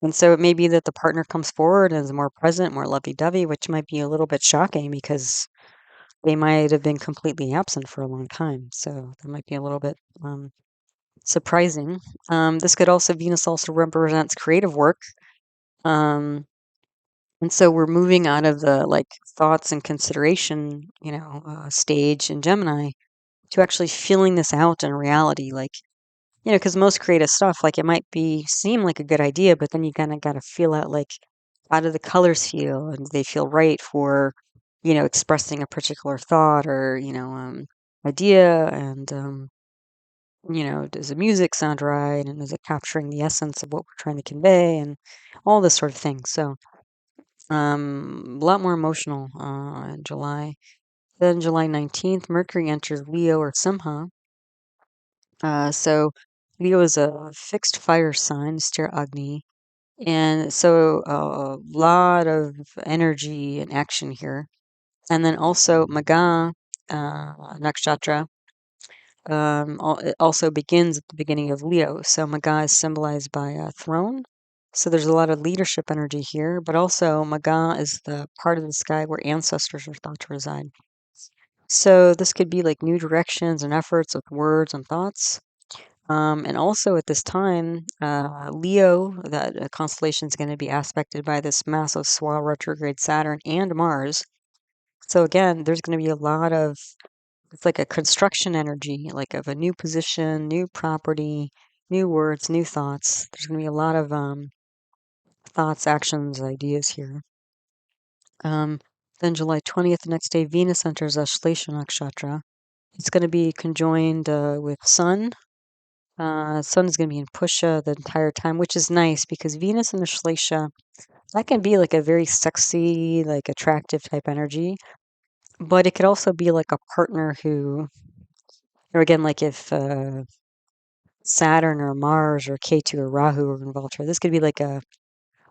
and so it may be that the partner comes forward and is more present, more lovey-dovey, which might be a little bit shocking because they might have been completely absent for a long time. So that might be a little bit surprising. This could also, Venus also represents creative work. Um, and so we're moving out of the thoughts and consideration, stage in Gemini to actually feeling this out in reality. Because most creative stuff, it might seem like a good idea, but then you kind of got to feel out, how do the colors feel? And they feel right for, expressing a particular thought or, idea. And, does the music sound right? And is it capturing the essence of what we're trying to convey? And all this sort of thing. So A lot more emotional in July. Then July 19th, Mercury enters Leo or Simha. So Leo is a fixed fire sign, Stir Agni. And so a lot of energy and action here. And then also Maga Nakshatra it also begins at the beginning of Leo. So Maga is symbolized by a throne. So there's a lot of leadership energy here, but also Maga is the part of the sky where ancestors are thought to reside. So this could be like new directions and efforts with words and thoughts. And also at this time, Leo, that constellation is going to be aspected by this massive swell retrograde Saturn and Mars. So again, there's going to be a lot of, it's like a construction energy, like of a new position, new property, new words, new thoughts. There's going to be a lot of thoughts, actions, ideas here. Then July 20th, the next day, Venus enters Ashlesha Nakshatra. It's going to be conjoined with Sun. Sun is going to be in Pusha the entire time, which is nice because Venus in the Shlesha, that can be like a very sexy, like attractive type energy. But it could also be like a partner who, or again, like if Saturn or Mars or Ketu or Rahu are involved here, this could be like a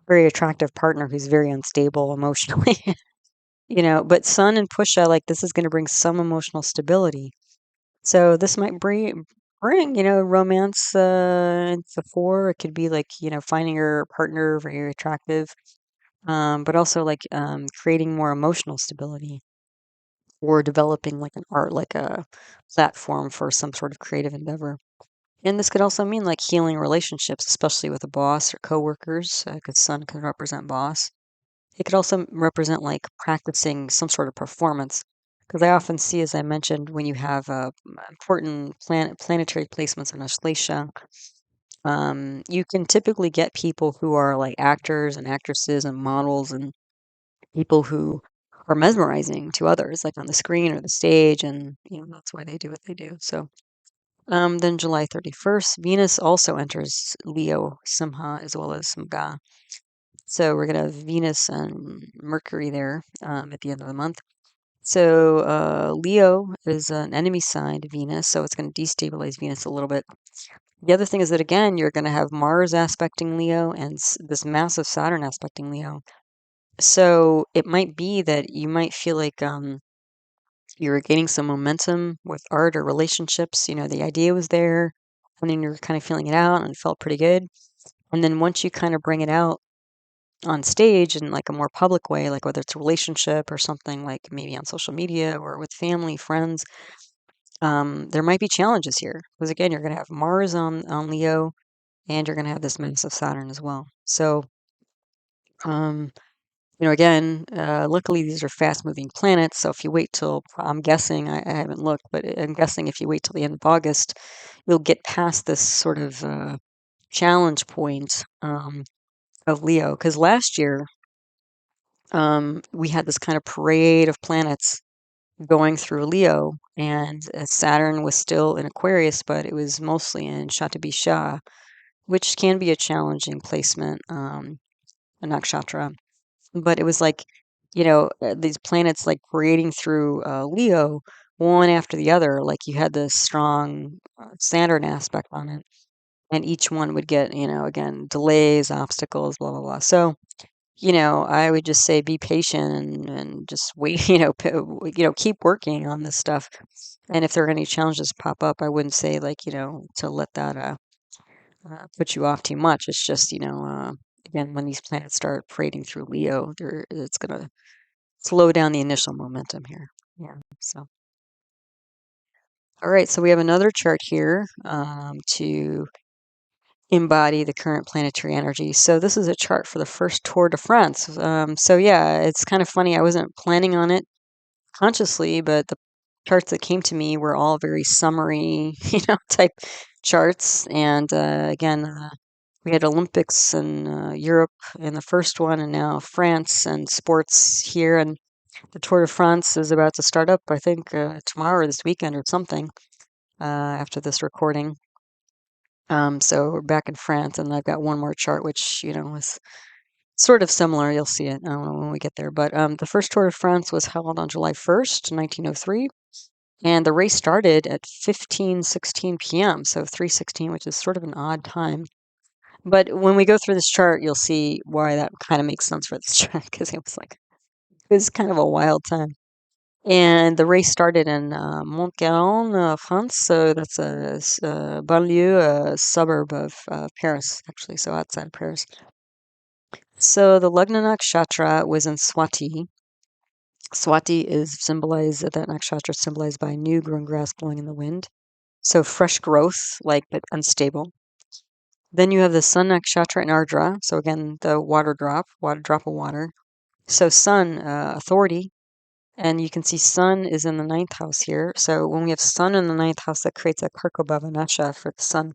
very attractive partner who's very unstable emotionally. But Sun and Pusha, like this is going to bring some emotional stability. So this might bring romance into the fore. It could be like, finding your partner very attractive, but also like creating more emotional stability or developing like an art, like a platform for some sort of creative endeavor. And this could also mean like healing relationships, especially with a boss or coworkers, because Sun can represent boss. It could also represent like practicing some sort of performance. Because I often see, as I mentioned, when you have important planetary placements in Ashlesha, you can typically get people who are like actors and actresses and models and people who are mesmerizing to others, like on the screen or the stage, and that's why they do what they do. So then July 31st, Venus also enters Leo, Simha, as well as Mga. So we're going to have Venus and Mercury there at the end of the month. So Leo is an enemy sign to Venus, so it's going to destabilize Venus a little bit. The other thing is that, again, you're going to have Mars aspecting Leo and this massive Saturn aspecting Leo. So it might be that you might feel like you're gaining some momentum with art or relationships. The idea was there, and then you're kind of feeling it out and it felt pretty good. And then once you kind of bring it out on stage in like a more public way, like whether it's a relationship or something like maybe on social media or with family, friends, there might be challenges here. Because again, you're going to have Mars on Leo and you're going to have this massive Saturn as well. So, again, luckily these are fast moving planets. So if you wait till, I'm guessing, I haven't looked, but I'm guessing if you wait till the end of August, you'll get past this sort of challenge point of Leo. Because last year, we had this kind of parade of planets going through Leo, and Saturn was still in Aquarius, but it was mostly in Shatabisha, which can be a challenging placement, a nakshatra. But it was like, these planets like parading through Leo, one after the other. Like you had this strong Saturn aspect on it, and each one would get, again, delays, obstacles, blah, blah, blah. So, I would just say be patient and just wait, keep working on this stuff. And if there are any challenges pop up, I wouldn't say like, to let that put you off too much. It's just, again, when these planets start parading through Leo, it's going to slow down the initial momentum here. Yeah. So, all right. So we have another chart here to embody the current planetary energy. So this is a chart for the first Tour de France. So yeah, it's kind of funny. I wasn't planning on it consciously, but the charts that came to me were all very summary, type charts. And again, we had Olympics in Europe in the first one, and now France and sports here. And the Tour de France is about to start up, I think, tomorrow or this weekend or something after this recording. So we're back in France, and I've got one more chart, which, is Sort of similar, you'll see it when we get there. But the first Tour de France was held on July 1st, 1903. And the race started at 15:16 p.m., so 3:16, which is sort of an odd time. But when we go through this chart, you'll see why that kind of makes sense for this chart, because it was kind of a wild time. And the race started in Montgaron, France. So that's a banlieue, a suburb of Paris, actually, so outside of Paris. So the Lagna nakshatra was in Swati. Swati is symbolized, that nakshatra is symbolized by new grown grass blowing in the wind. So fresh growth, but unstable. Then you have the sun nakshatra in Ardra. So again, the drop of water. So sun, authority. And you can see sun is in the ninth house here. So when we have sun in the ninth house, that creates a karako bhava nashaya for the sun.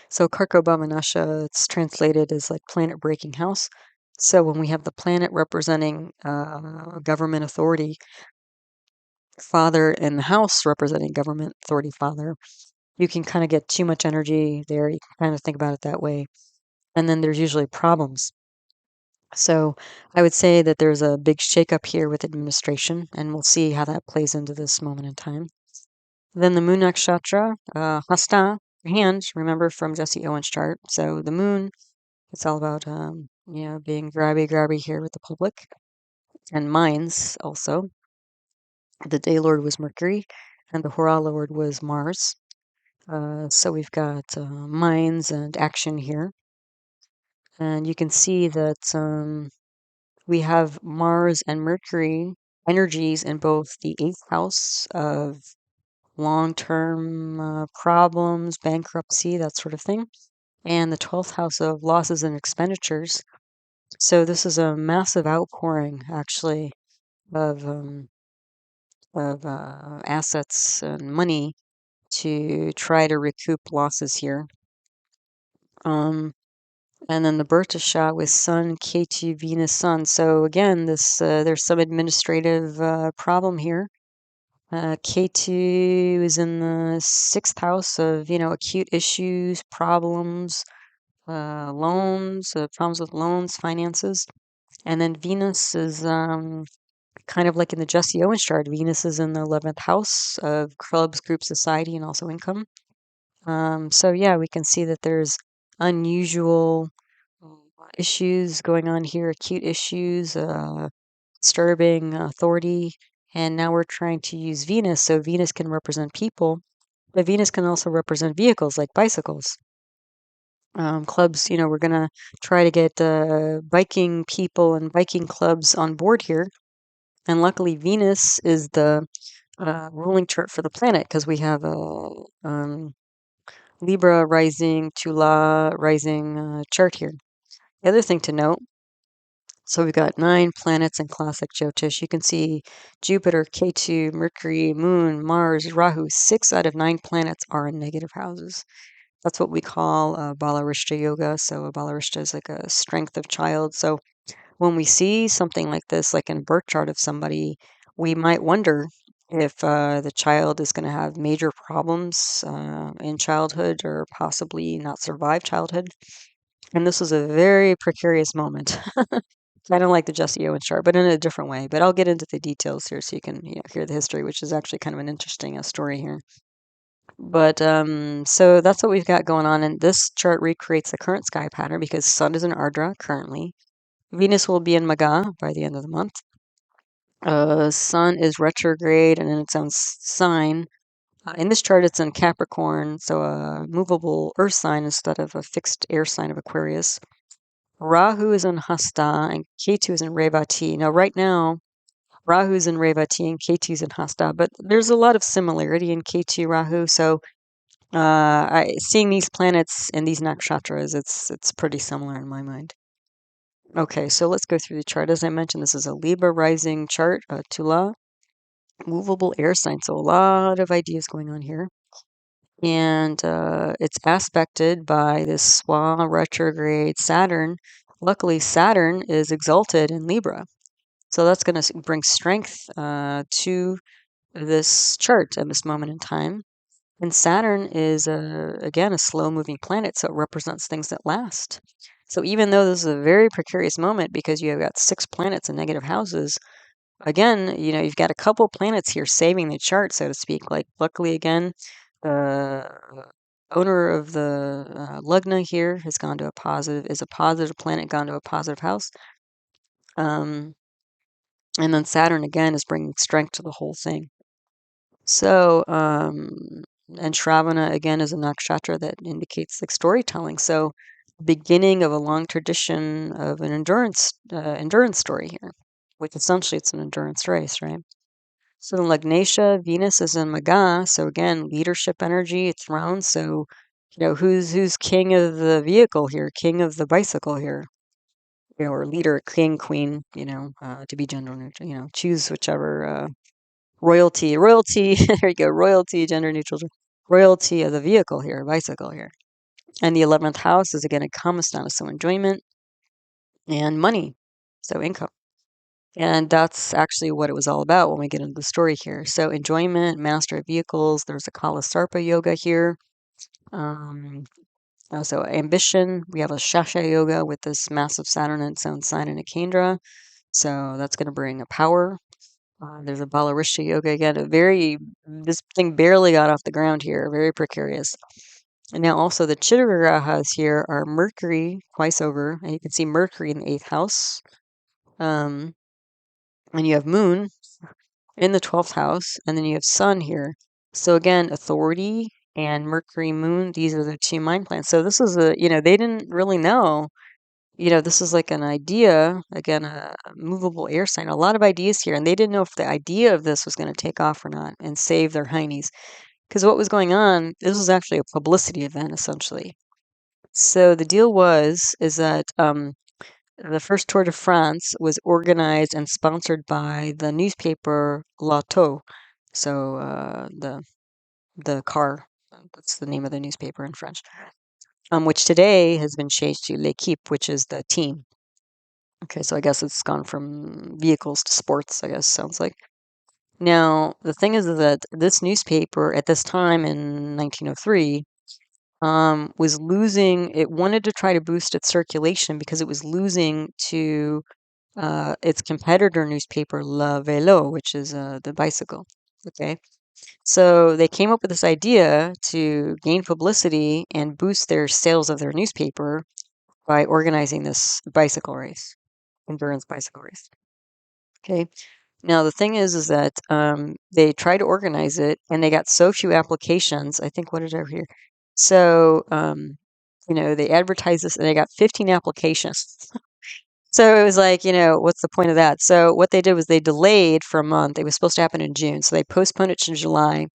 So karako bhava nashaya, it's translated as like planet breaking house. So when we have the planet representing government authority, father, and the house representing government authority, father, you can kind of get too much energy there. You can kind of think about it that way. And then there's usually problems. So I would say that there's a big shakeup here with administration, and we'll see how that plays into this moment in time. Then the moon nakshatra, hasta, hand, remember from Jesse Owens' chart. So the moon, it's all about, being grabby here with the public and minds also. The day lord was Mercury, and the hora lord was Mars. So we've got minds and action here. And you can see that we have Mars and Mercury energies in both the eighth house of long-term problems, bankruptcy, that sort of thing, and the 12th house of losses and expenditures. So this is a massive outpouring, actually, of assets and money to try to recoup losses here. And then the birth shot with Sun, Ketu, Venus, Sun. So again, there's some administrative problem here. Ketu is in the sixth house of, acute issues, problems, loans, problems with loans, finances. And then Venus is kind of like in the Jesse Owens chart. Venus is in the 11th house of clubs, group, society, and also income. So yeah, we can see that there's unusual issues going on here, acute issues, disturbing authority. And now we're trying to use Venus. So Venus can represent people, but Venus can also represent vehicles like bicycles. Clubs, we're going to try to get biking people and biking clubs on board here. And luckily, Venus is the ruling chart for the planet, because we have a Libra rising, Tula rising chart here. The other thing to note, so we've got 9 planets in classic Jyotish. You can see Jupiter, Ketu, Mercury, Moon, Mars, Rahu. 6 out of 9 planets are in negative houses. That's what we call Balarishta yoga. So a Balarishta is like a strength of child. So when we see something like this, like in a birth chart of somebody, we might wonder if the child is going to have major problems in childhood, or possibly not survive childhood. And this was a very precarious moment. Kind of like the Jesse Owens chart, but in a different way. But I'll get into the details here so you can hear the history, which is actually kind of an interesting story here. But so that's what we've got going on. And this chart recreates the current sky pattern, because Sun is in Ardra currently. Venus will be in Maga by the end of the month. Sun is retrograde and in its own sign. In this chart, it's in Capricorn, so a movable earth sign instead of a fixed air sign of Aquarius. Rahu is in Hasta and Ketu is in Revati. Now, right now, Rahu is in Revati and Ketu is in Hasta, but there's a lot of similarity in Ketu Rahu. So, seeing these planets in these nakshatras, it's pretty similar in my mind. Okay, so let's go through the chart. As I mentioned, this is a Libra rising chart, Tula, movable air sign. So a lot of ideas going on here. And it's aspected by this Swa retrograde Saturn. Luckily, Saturn is exalted in Libra. So that's going to bring strength to this chart at this moment in time. And Saturn is, again, a slow-moving planet, so it represents things that last. So even though this is a very precarious moment because you have got 6 planets in negative houses, again, you've got a couple planets here saving the chart, so to speak. Like, luckily, again, the owner of the Lugna here has gone to is a positive planet, gone to a positive house. And then Saturn, again, is bringing strength to the whole thing. So, and Shravana, again, is a nakshatra that indicates like storytelling. So, beginning of a long tradition of an endurance story here, which essentially it's an endurance race, right? So in Lagnatia, Venus is in Maga, so again, leadership energy, throne. So, who's king of the vehicle here, king of the bicycle here, or leader, king, queen, to be gender neutral, choose whichever royalty, there you go, royalty, gender neutral, royalty of the vehicle here, bicycle here. And the 11th house is again a combustion, so enjoyment and money, so income. And that's actually what it was all about when we get into the story here. So enjoyment, master of vehicles. There's a kala sarpa yoga here. So ambition. We have a shasha yoga with this massive Saturn in its own sign in a Kendra. So that's going to bring a power. There's a balarisha yoga again. This thing barely got off the ground here. Very precarious. And now also the chitta here are Mercury twice over. And you can see Mercury in the 8th house. And you have Moon in the 12th house, and then you have Sun here. So again, authority and Mercury, Moon, these are the 2 mind plans. So this is they didn't really know. This is like an idea, again, a movable air sign, a lot of ideas here, and they didn't know if the idea of this was going to take off or not and save their heinies. Because what was going on, this was actually a publicity event, essentially. So the deal is that the first Tour de France was organized and sponsored by the newspaper L'Auto. So the car, that's the name of the newspaper in French, which today has been changed to L'équipe, which is the team. Okay, so I guess it's gone from vehicles to sports, I guess, sounds like. Now, the thing is that this newspaper at this time in 1903 was losing, it wanted to try to boost its circulation because it was losing to its competitor newspaper, Le Vélo, which is the bicycle. Okay. So they came up with this idea to gain publicity and boost their sales of their newspaper by organizing this bicycle race, endurance bicycle race. Okay. Now the thing is that they tried to organize it and they got so few applications. I think, what did I hear? So they advertised this and they got 15 applications. So it was like, what's the point of that? So what they did was they delayed for a month. It was supposed to happen in June, so they postponed it to July,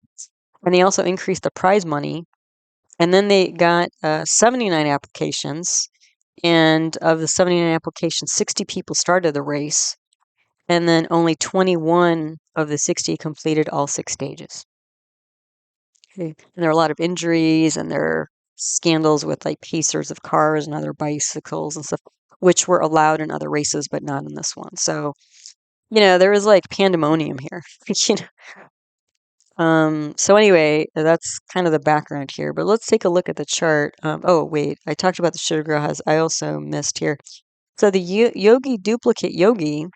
and they also increased the prize money. And then they got 79 applications, and of the 79 applications, 60 people started the race, and then only 21 of the 60 completed all 6 stages. Okay. And there are a lot of injuries, and there are scandals with like pacers of cars and other bicycles and stuff, which were allowed in other races, but not in this one. So, there was like pandemonium here. So anyway, that's kind of the background here. But let's take a look at the chart. Oh, wait, I talked about the Shirgrahas. I also missed here. So the yogi duplicate yogi.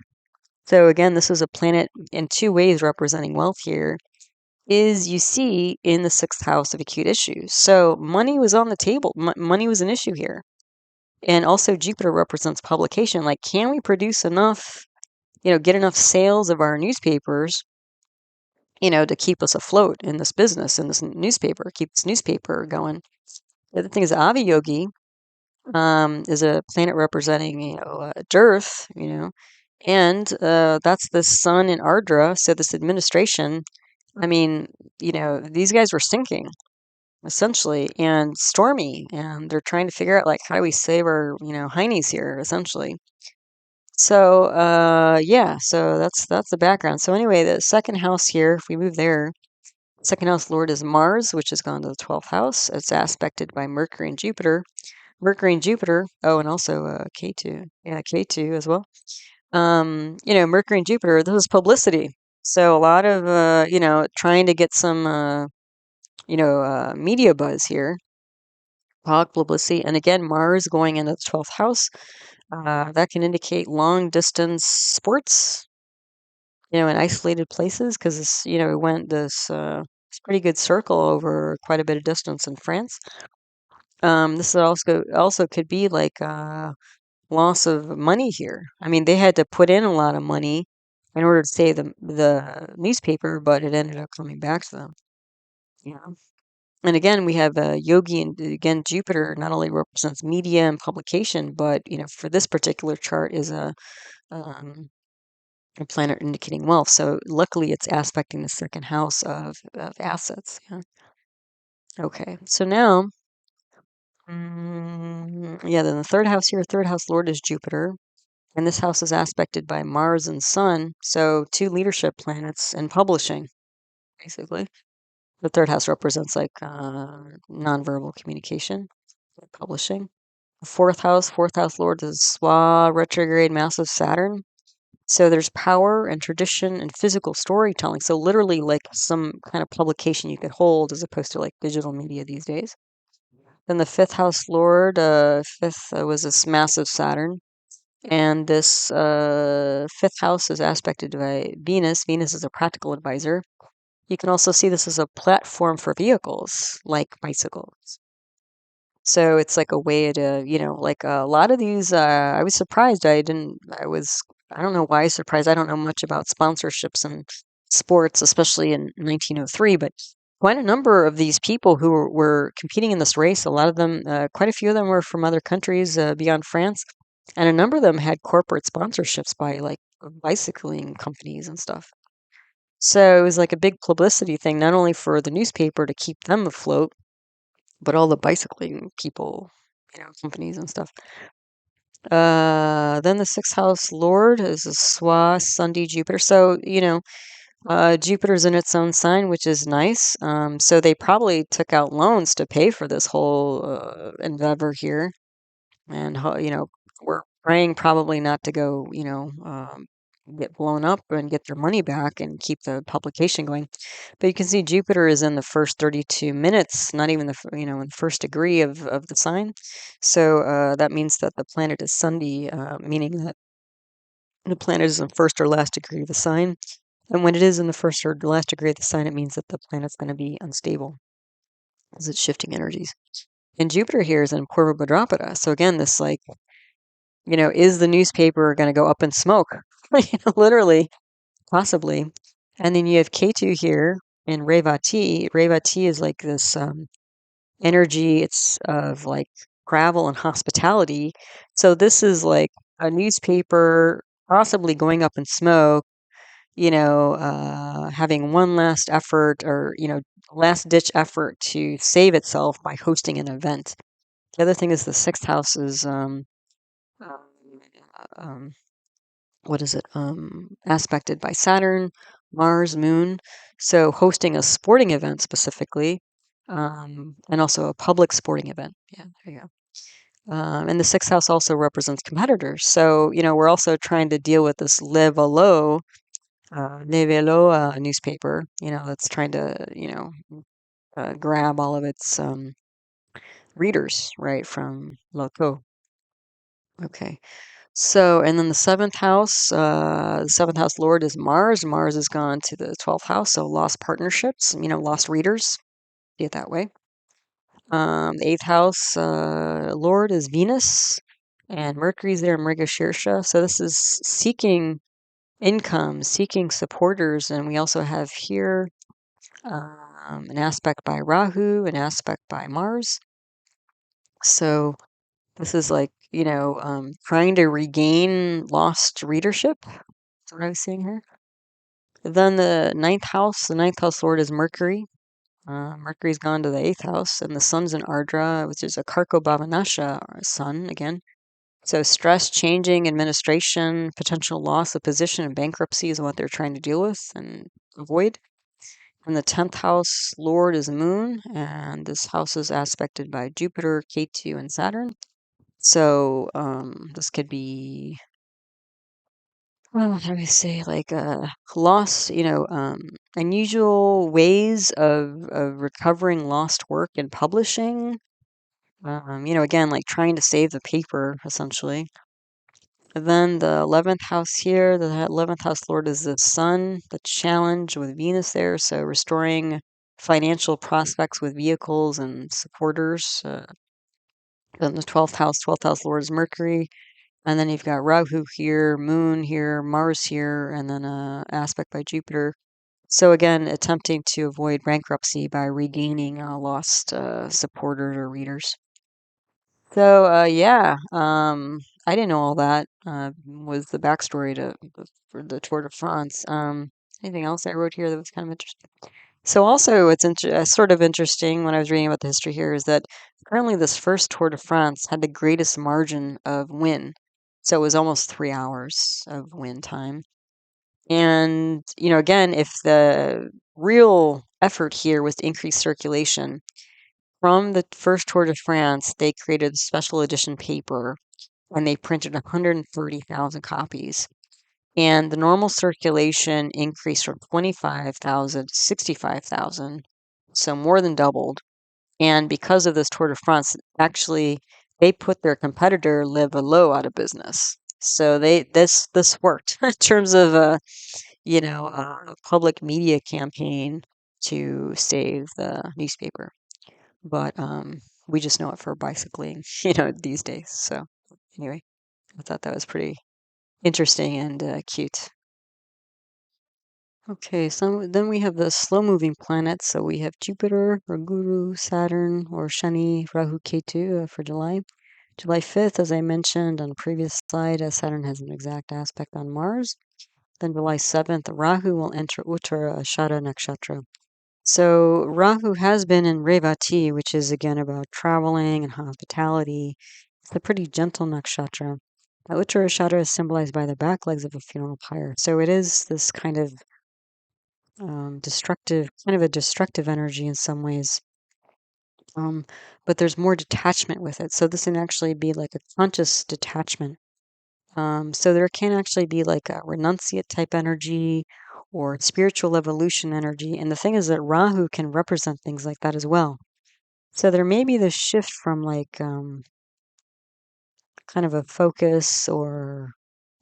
So again, this is a planet in 2 ways representing wealth here. Is you see in the 6th house of acute issues. So money was on the table. Money was an issue here. And also Jupiter represents publication. Like, can we produce enough, get enough sales of our newspapers, to keep us afloat in this business, in this newspaper, keep this newspaper going. The other thing is Aviyogi is a planet representing, dearth, and that's the sun in Ardra. So this administration, I mean, these guys were sinking essentially and stormy, and they're trying to figure out like how do we save our, heinies here essentially. So yeah, so that's the background. So anyway, the 2nd house here, if we move there, 2nd house lord is Mars, which has gone to the 12th house. It's aspected by Mercury and Jupiter. Mercury and Jupiter, oh, and also K2. Yeah, K2 as well. Mercury and Jupiter, this is publicity. So a lot of, trying to get some, media buzz here. publicity. And again, Mars going into the 12th house, that can indicate long distance sports, in isolated places, because it went this pretty good circle over quite a bit of distance in France. This is also could be like loss of money here. I mean, they had to put in a lot of money in order to save the newspaper, but it ended up coming back to them. Yeah. And again, we have Yogi, and again, Jupiter not only represents media and publication, but for this particular chart is um, a planet indicating wealth. So luckily, it's aspecting the second house of assets. Yeah. Okay. So now, yeah, then the third house here, third house lord is Jupiter. And this house is aspected by Mars and Sun. So two leadership planets in publishing, basically. The third house represents like nonverbal communication, publishing. The fourth house lord is Swa retrograde massive Saturn. So there's power and tradition and physical storytelling. So literally like some kind of publication you could hold as opposed to like digital media these days. Then the fifth house lord, fifth was this massive Saturn. And this fifth house is aspected by Venus. Venus is a practical advisor. You can also see this as a platform for vehicles like bicycles. So it's like a way to, like a lot of these, I was surprised. I don't know why I was surprised. I don't know much about sponsorships and sports, especially in 1903, but quite a number of these people who were competing in this race, a lot of them, quite a few of them were from other countries beyond France. And a number of them had corporate sponsorships by like bicycling companies and stuff. So it was like a big publicity thing, not only for the newspaper to keep them afloat, but all the bicycling people, companies and stuff. Then the sixth house lord is a Swa Sundi Jupiter. So, Jupiter's in its own sign, which is nice. So they probably took out loans to pay for this whole endeavor here. And, we're praying probably not to go, get blown up and get their money back and keep the publication going. But you can see Jupiter is in the first 32 minutes, not even in the first degree of the sign. So that means that the planet is Sundi, meaning that the planet is in first or last degree of the sign. And when it is in the first or last degree of the sign, it means that the planet's going to be unstable because it's shifting energies. And Jupiter here is in Purva Bhadrapada. So again, this like, is the newspaper going to go up in smoke? Literally, possibly. And then you have Ketu here in Revati. Revati is like this energy. It's of like travel and hospitality. So this is like a newspaper possibly going up in smoke, having one last effort or, last ditch effort to save itself by hosting an event. The other thing is the sixth house is um, what is it? Aspected by Saturn, Mars, Moon. So hosting a sporting event specifically, and also a public sporting event. Yeah, there you go. And the sixth house also represents competitors. So, we're also trying to deal with this Levalo, newspaper, that's trying to, grab all of its readers, right, from Loco. Okay. So, and then the seventh house lord is Mars. Mars has gone to the 12th house, so lost partnerships, lost readers. See it that way. The eighth house lord is Venus, and Mercury's there in Mrigashirsha. So this is seeking income, seeking supporters, and we also have here an aspect by Rahu, an aspect by Mars. So this is like, trying to regain lost readership. That's what I was seeing here. Then the ninth house lord is Mercury. Mercury's gone to the eighth house, and the sun's in Ardra, which is a karako bhavanasha sun again. So stress, changing, administration, potential loss of position, and bankruptcy is what they're trying to deal with and avoid. And the 10th house lord is Moon, and this house is aspected by Jupiter, Ketu, and Saturn. So this could be, well, how do I say, like lost, unusual ways of recovering lost work in publishing. Again, like trying to save the paper, essentially. And then the 11th house here, the 11th house lord is the sun, the challenge with Venus there. So restoring financial prospects with vehicles and supporters. Then the 12th house lord is Mercury. And then you've got Rahu here, Moon here, Mars here, and then aspect by Jupiter. So again, attempting to avoid bankruptcy by regaining lost supporters or readers. So yeah, I didn't know all that was the backstory for the Tour de France. Anything else I wrote here that was kind of interesting? So also, what's sort of interesting when I was reading about the history here is that apparently this first Tour de France had the greatest margin of win. So it was almost 3 hours of win time. And, again, if the real effort here was to increase circulation, from the first Tour de France, they created a special edition paper and they printed 130,000 copies. And the normal circulation increased from 25,000 to 65,000, so more than doubled. And because of this Tour de France, actually, they put their competitor Le Velo out of business. So this worked in terms of a public media campaign to save the newspaper. But we just know it for bicycling, these days. So anyway, I thought that was pretty interesting and cute. Okay, so then we have the slow-moving planets. So we have Jupiter, or Guru, Saturn, or Shani, Rahu, Ketu for July. July 5th, as I mentioned on the previous slide, Saturn has an exact aspect on Mars. Then July 7th, Rahu will enter Uttara Ashada Nakshatra. So Rahu has been in Revati, which is again about traveling and hospitality. It's a pretty gentle nakshatra. Uttara Ashada is symbolized by the back legs of a funeral pyre. So it is this kind of kind of a destructive energy in some ways. But there's more detachment with it. So this can actually be like a conscious detachment. So there can actually be like a renunciate type energy or spiritual evolution energy. And the thing is that Rahu can represent things like that as well. So there may be this shift from like kind of a focus or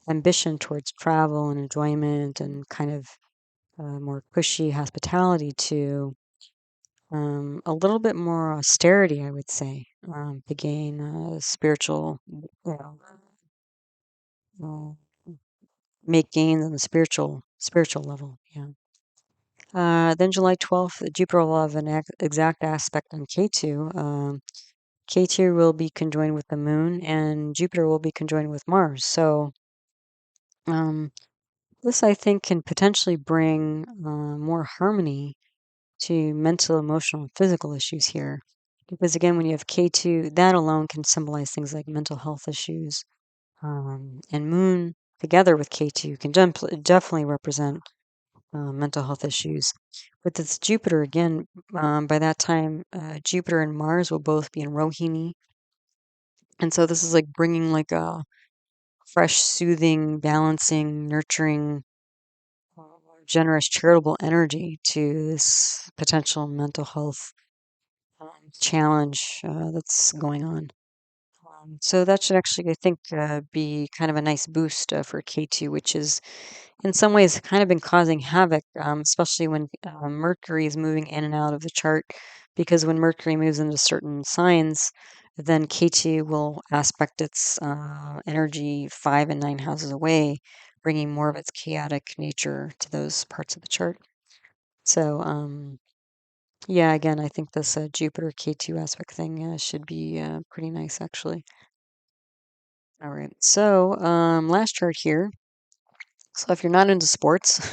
ambition towards travel and enjoyment and kind of more cushy hospitality to a little bit more austerity, I would say, to gain spiritual, uh, make gains on the spiritual level. Yeah. Then July 12th, Jupiter will have an exact aspect on K2. K2 will be conjoined with the moon, and Jupiter will be conjoined with Mars. So this, I think, can potentially bring more harmony to mental, emotional, and physical issues here. Because again, when you have K2, that alone can symbolize things like mental health issues. And moon together with K2 can definitely represent mental health issues. With this Jupiter, again, by that time, Jupiter and Mars will both be in Rohini. And so this is like bringing like a fresh, soothing, balancing, nurturing, uh, generous, charitable energy to this potential mental health challenge that's going on. So that should actually, I think, be kind of a nice boost for K2, which is in some ways kind of been causing havoc, especially when Mercury is moving in and out of the chart. Because when Mercury moves into certain signs, then K2 will aspect its energy 5 and 9 houses away, bringing more of its chaotic nature to those parts of the chart. So, yeah, again, I think this Jupiter K2 aspect thing should be pretty nice, actually. All right, so last chart here. So if you're not into sports,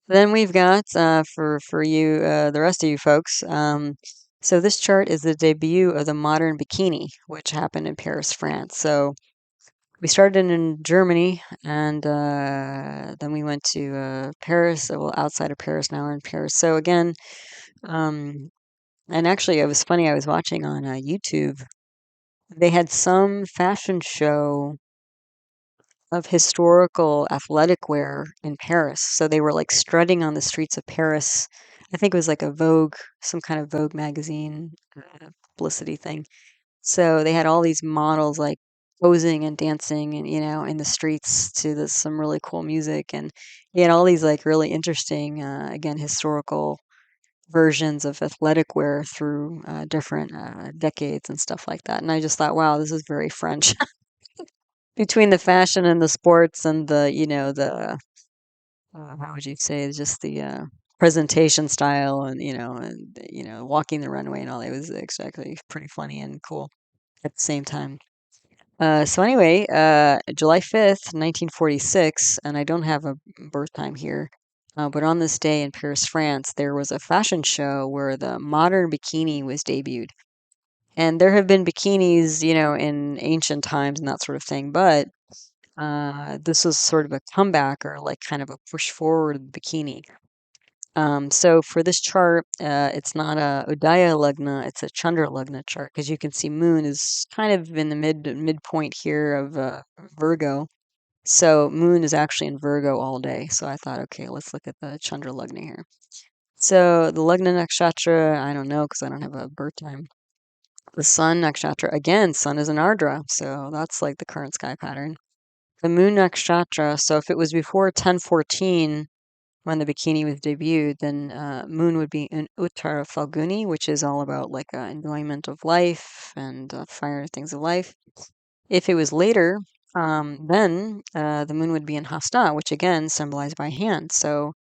then we've got for you, the rest of you folks. So this chart is the debut of the modern bikini, which happened in Paris, France. So we started in Germany, and then we went to Paris. Well, outside of Paris, now we're in Paris. So again, and actually, it was funny. I was watching on YouTube. They had some fashion show of historical athletic wear in Paris. So they were like strutting on the streets of Paris. I think it was like a Vogue, some kind of Vogue magazine publicity thing. So they had all these models like posing and dancing and, in the streets to some really cool music. And he had all these like really interesting, again, historical versions of athletic wear through different decades and stuff like that. And I just thought, wow, this is very French. Between the fashion and the sports and the how would you say, just the presentation style and, walking the runway and all, it was actually pretty funny and cool at the same time. So anyway, July 5th, 1946, and I don't have a birth time here, but on this day in Paris, France, there was a fashion show where the modern bikini was debuted. And there have been bikinis, in ancient times and that sort of thing, but this was sort of a comeback or like kind of a push forward of the bikini. So for this chart, it's not a Udaya Lagna, it's a Chandra Lagna chart because you can see Moon is kind of in the midpoint here of Virgo. So Moon is actually in Virgo all day. So I thought, okay, let's look at the Chandra Lagna here. So the Lagna Nakshatra, I don't know because I don't have a birth time. The Sun Nakshatra, again, Sun is in Ardra, so that's like the current sky pattern. The Moon Nakshatra, so if it was before 1014, when the bikini was debuted, then Moon would be in Uttara Falguni, which is all about like enjoyment of life and fire things of life. If it was later, then the Moon would be in Hasta, which again symbolized by hand. So,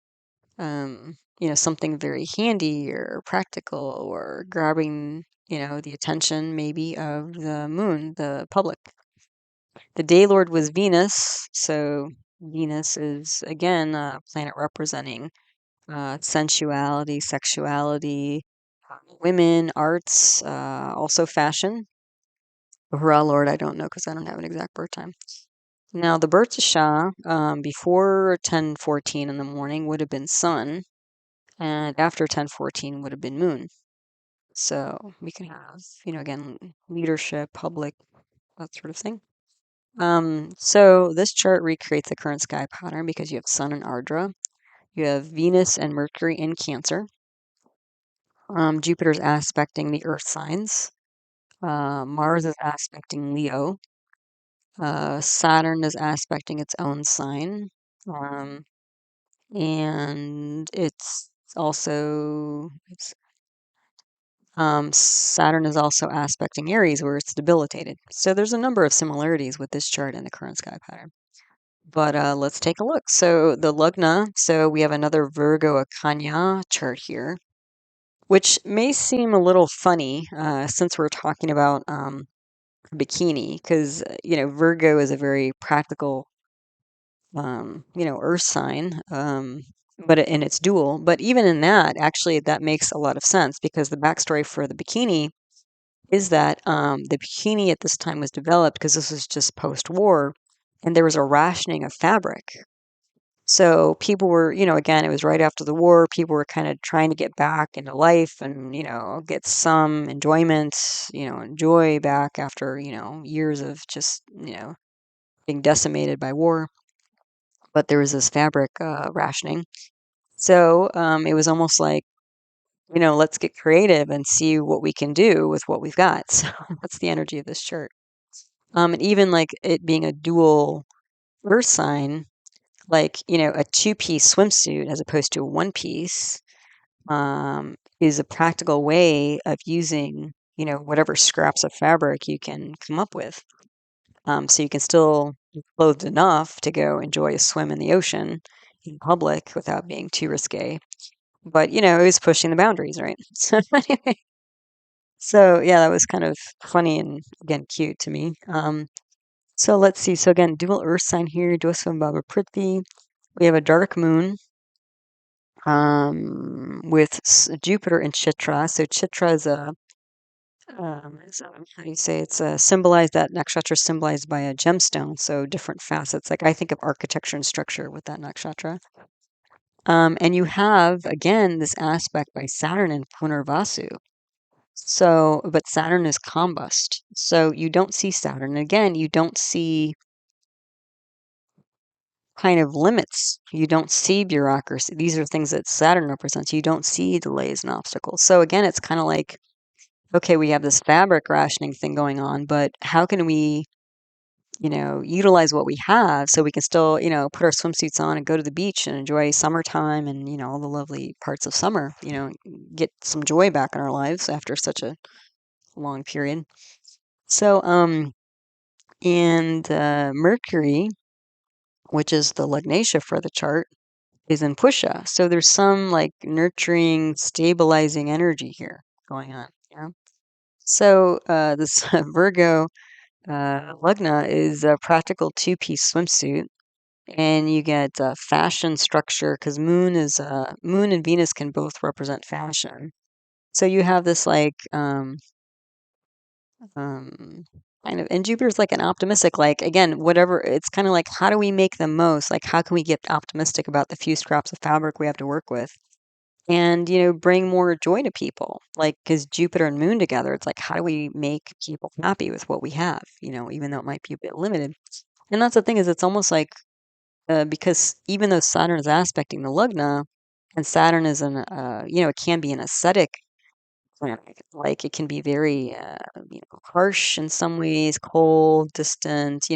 something very handy or practical or grabbing, the attention maybe of the Moon, the public. The day lord was Venus, so Venus is again a planet representing sensuality, sexuality, women, arts, also fashion. Hurrah, Lord, I don't know because I don't have an exact birth time. Now, the birth to Shah before 1014 in the morning would have been sun, and after 1014 would have been moon. So we can have, again, leadership, public, that sort of thing. So this chart recreates the current sky pattern because you have Sun and Ardra. You have Venus and Mercury in Cancer. Jupiter's aspecting the Earth signs. Mars is aspecting Leo. Saturn is aspecting its own sign. And it's also Saturn is also aspecting Aries, where it's debilitated. So there's a number of similarities with this chart and the current sky pattern. But let's take a look. So the Lugna, so we have another Virgo Akanya chart here, which may seem a little funny since we're talking about bikini, because, Virgo is a very practical, earth sign, and it's dual. But even in that, actually, that makes a lot of sense because the backstory for the bikini is that the bikini at this time was developed because this was just post-war, and there was a rationing of fabric. So people were, again, it was right after the war. People were kind of trying to get back into life and, get some enjoyment, enjoy back after, years of just, being decimated by war. But there was this fabric rationing. So it was almost like, let's get creative and see what we can do with what we've got. So that's the energy of this chart. And even like it being a dual earth sign, like, a two-piece swimsuit as opposed to a one-piece is a practical way of using, whatever scraps of fabric you can come up with. So you can still be clothed enough to go enjoy a swim in the ocean in public without being too risque. But, it was pushing the boundaries, right? So anyway, so yeah, that was kind of funny and again cute to me. So let's see. So again, dual earth sign here, Dosvam Baba Prithvi. We have a dark moon with Jupiter in Chitra. So Chitra how do you say, it's symbolized, that nakshatra symbolized by a gemstone. So different facets. Like I think of architecture and structure with that nakshatra. And you have, again, this aspect by Saturn in Punarvasu. So, but Saturn is combust. So you don't see Saturn. Again, you don't see kind of limits. You don't see bureaucracy. These are things that Saturn represents. You don't see delays and obstacles. So again, it's kind of like okay, we have this fabric rationing thing going on, but how can we, utilize what we have so we can still, put our swimsuits on and go to the beach and enjoy summertime and, all the lovely parts of summer, get some joy back in our lives after such a long period. So, and Mercury, which is the lugnatia for the chart, is in Pusha. So there's some like nurturing, stabilizing energy here going on. Yeah. So this Virgo Lugna is a practical two-piece swimsuit, and you get fashion structure because Moon and Venus can both represent fashion. So you have this like um, kind of, and Jupiter's like an optimistic, like again, whatever. It's kind of like how do we make the most? Like how can we get optimistic about the few scraps of fabric we have to work with? And bring more joy to people, like because Jupiter and Moon together, it's like how do we make people happy with what we have, even though it might be a bit limited. And that's the thing, is it's almost like because even though Saturn is aspecting the Lugna, and Saturn is it can be an ascetic planet, like it can be very harsh in some ways, cold, distant,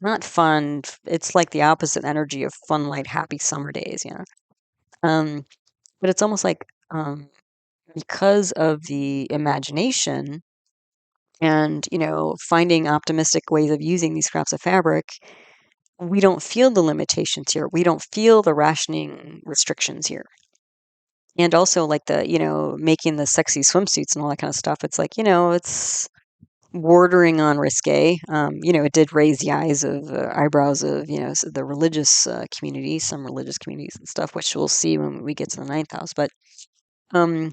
not fun. It's like the opposite energy of fun, light, happy summer days. um but it's almost like because of the imagination and, finding optimistic ways of using these scraps of fabric, we don't feel the limitations here. We don't feel the rationing restrictions here. And also like the, making the sexy swimsuits and all that kind of stuff. It's like, it's bordering on risque. It did raise the eyebrows of, the religious community, some religious communities and stuff, which we'll see when we get to the ninth house. But, um,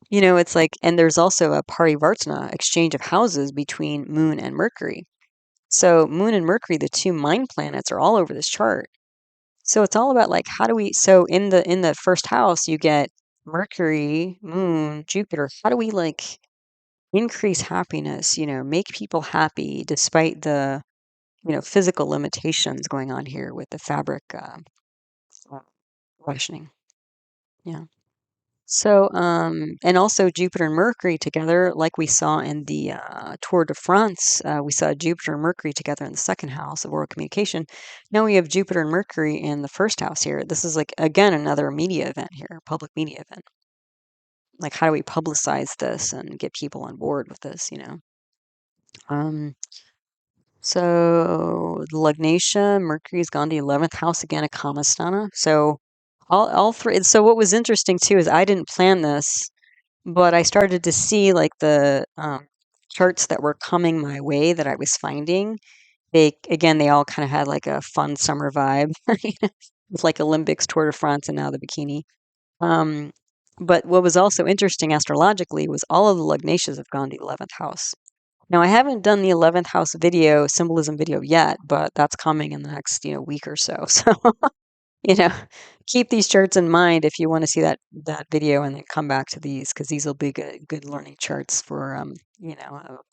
it's like, and there's also a parivartana, exchange of houses between Moon and Mercury. So Moon and Mercury, the two mind planets, are all over this chart. So it's all about like how do we, so in the first house you get Mercury, Moon, Jupiter. How do we like increase happiness, make people happy despite the, physical limitations going on here with the fabric rationing. Yeah. So, and also Jupiter and Mercury together, like we saw in the Tour de France, we saw Jupiter and Mercury together in the second house of oral communication. Now we have Jupiter and Mercury in the first house here. This is like, again, another media event here, public media event. Like, how do we publicize this and get people on board with this? Um, so the Lugnatia, Mercury's gone to the 11th house again, a Kamasthana. So all three. So what was interesting too is I didn't plan this, but I started to see like the charts that were coming my way that I was finding. They all kind of had like a fun summer vibe, with like Olympics, Tour de France, and now the bikini. Um, but what was also interesting astrologically was all of the Lugnatias have gone to the 11th house. Now, I haven't done the 11th house video, symbolism video yet, but that's coming in the next, week or so. So, you know, keep these charts in mind if you want to see that video, and then come back to these, because these will be good learning charts for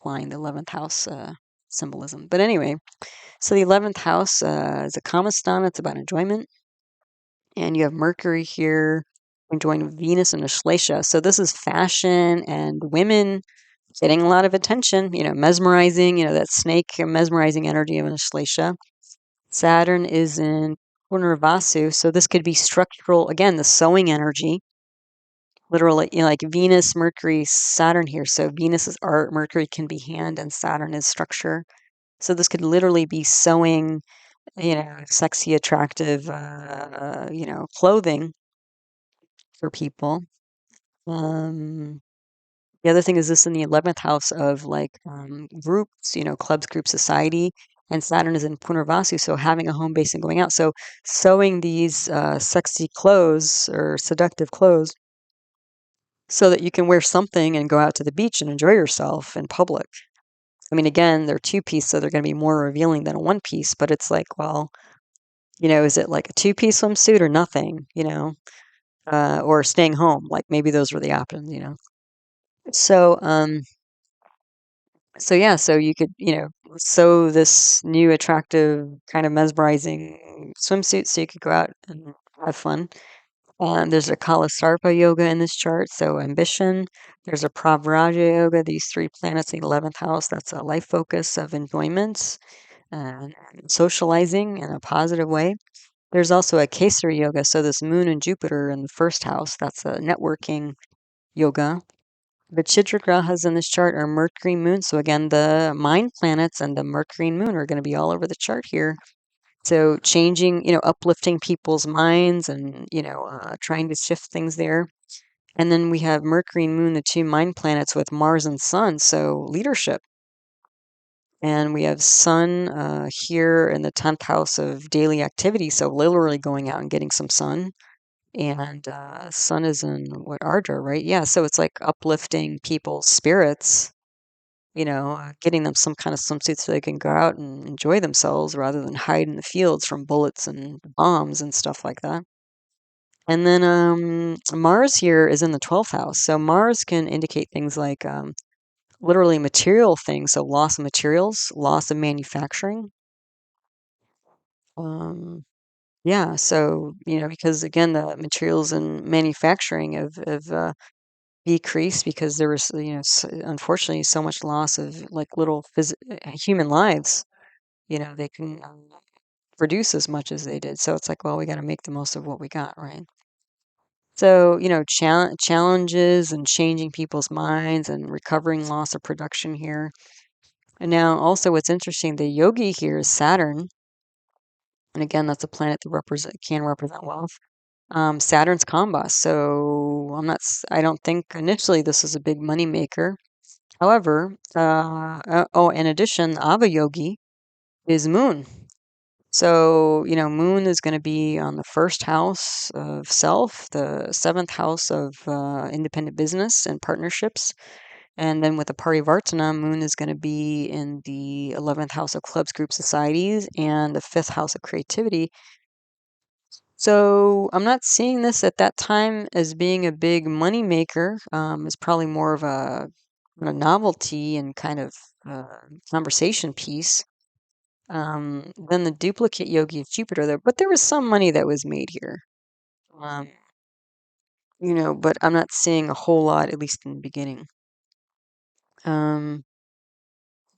applying the 11th house symbolism. But anyway, so the 11th house is a kamasthana. It's about enjoyment, and you have Mercury here enjoying Venus and Ashlesha. So this is fashion and women getting a lot of attention, mesmerizing, that snake mesmerizing energy of an Ashlesha. Saturn is in Punarvasu, so this could be structural, again, the sewing energy, literally, like Venus, Mercury, Saturn here. So Venus is art, Mercury can be hand, and Saturn is structure. So this could literally be sewing, sexy, attractive, clothing for people. The other thing is this in the 11th house of like groups, clubs, group society, and Saturn is in Punarvasu, so having a home base and going out. So sewing these sexy clothes or seductive clothes so that you can wear something and go out to the beach and enjoy yourself in public. I mean, again, they're two-piece, so they're going to be more revealing than a one-piece, but it's like, well, is it like a two-piece swimsuit or nothing, or staying home? Like maybe those were the options. So, so yeah, so you could, sew this new attractive kind of mesmerizing swimsuit so you could go out and have fun. There's a Kala Sarpa yoga in this chart, so ambition. There's a pravraja yoga, these three planets in the 11th house. That's a life focus of enjoyments and socializing in a positive way. There's also a Kesari yoga, so this moon and Jupiter in the first house. That's a networking yoga. The Chitra grahas in this chart are Mercury, Moon. So again, the mind planets and the Mercury and Moon are going to be all over the chart here. So changing, uplifting people's minds and, trying to shift things there. And then we have Mercury and Moon, the two mind planets with Mars and Sun. So leadership. And we have Sun here in the 10th house of daily activity. So literally going out and getting some sun. And Sun is in what, Ardra, right? Yeah. So it's like uplifting people's spirits, getting them some kind of swimsuit so they can go out and enjoy themselves rather than hide in the fields from bullets and bombs and stuff like that. And then Mars here is in the 12th house. So Mars can indicate things like literally material things. So loss of materials, loss of manufacturing. Um, yeah. So, because again, the materials and manufacturing have decreased because there was, unfortunately, so much loss of like little human lives. They can produce as much as they did. So it's like, well, we got to make the most of what we got, right? So, challenges and changing people's minds and recovering loss of production here. And now, also, what's interesting, the yogi here is Saturn. And again, that's a planet that can represent wealth. Saturn's combust. So I don't think initially this is a big money maker. However, in addition, Ava Yogi is Moon. So, Moon is going to be on the first house of self, the seventh house of independent business and partnerships. And then with the parivartana, Moon is going to be in the 11th house of clubs, groups, societies, and the fifth house of creativity. So I'm not seeing this at that time as being a big money maker. It's probably more of a novelty and kind of conversation piece. Then the duplicate yogi of Jupiter there, but there was some money that was made here. Um, but I'm not seeing a whole lot, at least in the beginning. Um,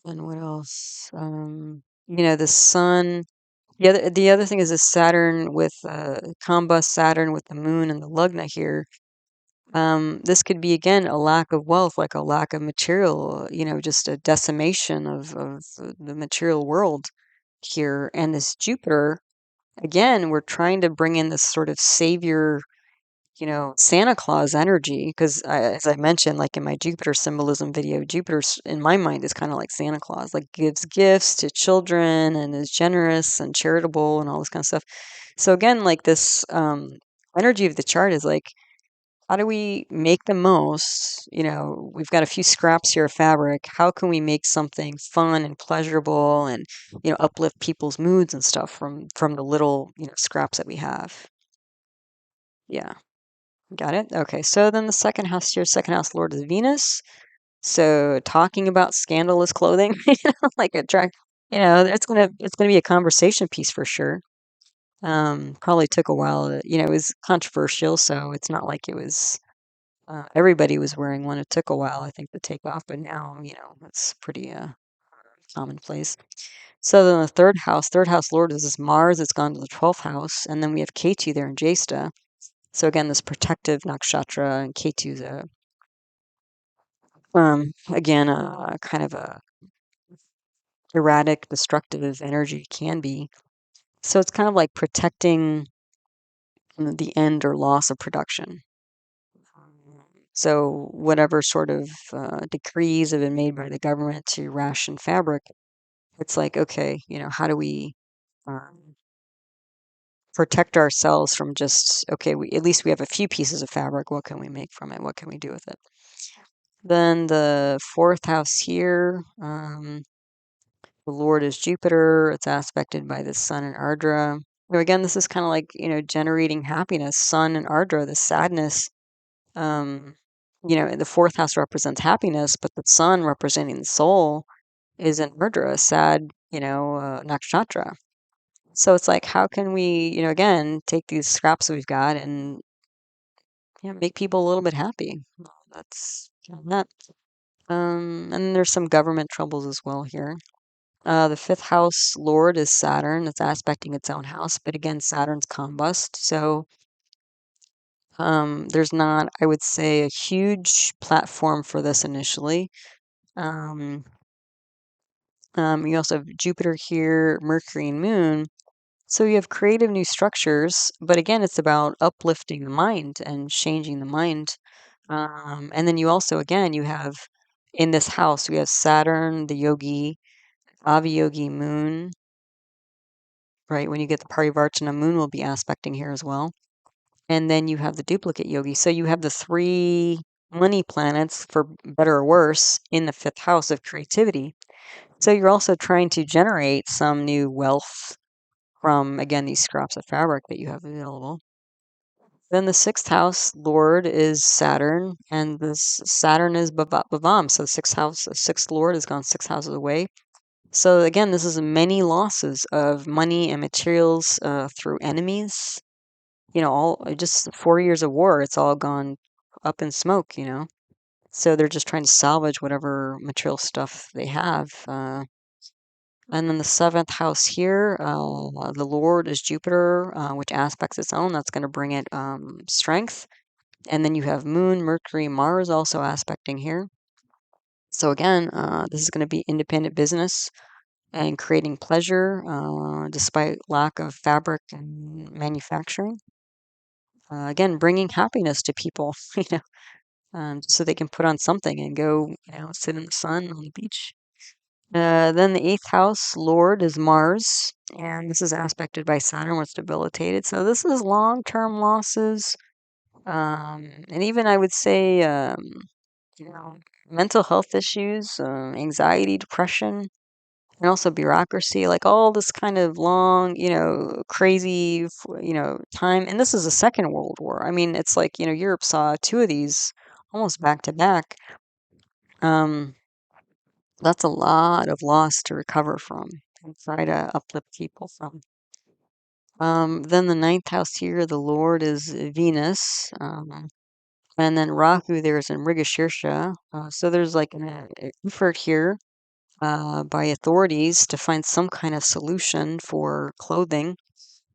and what else? The sun. The other thing is the Saturn with combust Saturn with the moon and the lugna here. This could be again a lack of wealth, like a lack of material, just a decimation of the material world here. And this Jupiter, again, we're trying to bring in this sort of savior, Santa Claus energy. Because as I mentioned, like in my Jupiter symbolism video, Jupiter in my mind is kind of like Santa Claus, like gives gifts to children and is generous and charitable and all this kind of stuff. So again, like this energy of the chart is like, how do we make the most? We've got a few scraps here of fabric. How can we make something fun and pleasurable and, uplift people's moods and stuff from the little, scraps that we have? Yeah, got it. Okay, so then the second house here, second house lord is Venus. So talking about scandalous clothing, like attract, it's gonna be a conversation piece for sure. Probably took a while to, it was controversial, so it's not like it was everybody was wearing one. It took a while, I think, to take off, but now, it's pretty commonplace. So then the third house lord is this Mars. It's gone to the 12th house, and then we have Ketu there in Jesta. So again, this protective nakshatra, and Ketu's again, kind of a erratic, destructive energy can be. So it's kind of like protecting the end or loss of production. So whatever sort of decrees have been made by the government to ration fabric, it's like, okay, how do we um, protect ourselves from just, okay, at least we have a few pieces of fabric. What can we make from it? What can we do with it? Then the fourth house here, the Lord is Jupiter. It's aspected by the Sun and Ardra. So again, this is kind of like, generating happiness. Sun and Ardra, the sadness. Um, the fourth house represents happiness, but the Sun representing the soul is in Ardra, a sad, nakshatra. So it's like, how can we, again, take these scraps that we've got and yeah, make people a little bit happy. That's that. And there's some government troubles as well here. The fifth house lord is Saturn. It's aspecting its own house, but again, Saturn's combust. So there's not, I would say, a huge platform for this initially. Um, you also have Jupiter here, Mercury and Moon. So you have creative new structures, but again, it's about uplifting the mind and changing the mind. And then you also, again, you have in this house, we have Saturn, the yogi, Aviyogi moon, right? When you get the parivartana, moon will be aspecting here as well. And then you have the duplicate yogi. So you have the three money planets, for better or worse, in the fifth house of creativity. So you're also trying to generate some new wealth from, again, these scraps of fabric that you have available. Then the sixth house lord is Saturn, and this Saturn is bhavam. So the sixth house, the sixth lord has gone 6 houses away. So again, this is many losses of money and materials through enemies. All just 4 years of war, it's all gone up in smoke. So they're just trying to salvage whatever material stuff they have. And then the seventh house here, the Lord is Jupiter, which aspects its own. That's going to bring it strength. And then you have Moon, Mercury, Mars also aspecting here. So again, this is going to be independent business and creating pleasure despite lack of fabric and manufacturing. Again, bringing happiness to people, so they can put on something and go, sit in the sun on the beach. Then the eighth house lord is Mars, and this is aspected by Saturn, what's debilitated. So this is long-term losses, and even I would say, you know, mental health issues, anxiety, depression, and also bureaucracy, like all this kind of long, crazy, time. And this is the Second World War. I mean, it's like, Europe saw two of these almost back to back. Um, that's a lot of loss to recover from and try to uplift people from. Then the ninth house here, the Lord is Venus. And then Rahu there is in Mrigashirsha. So there's like an effort here by authorities to find some kind of solution for clothing.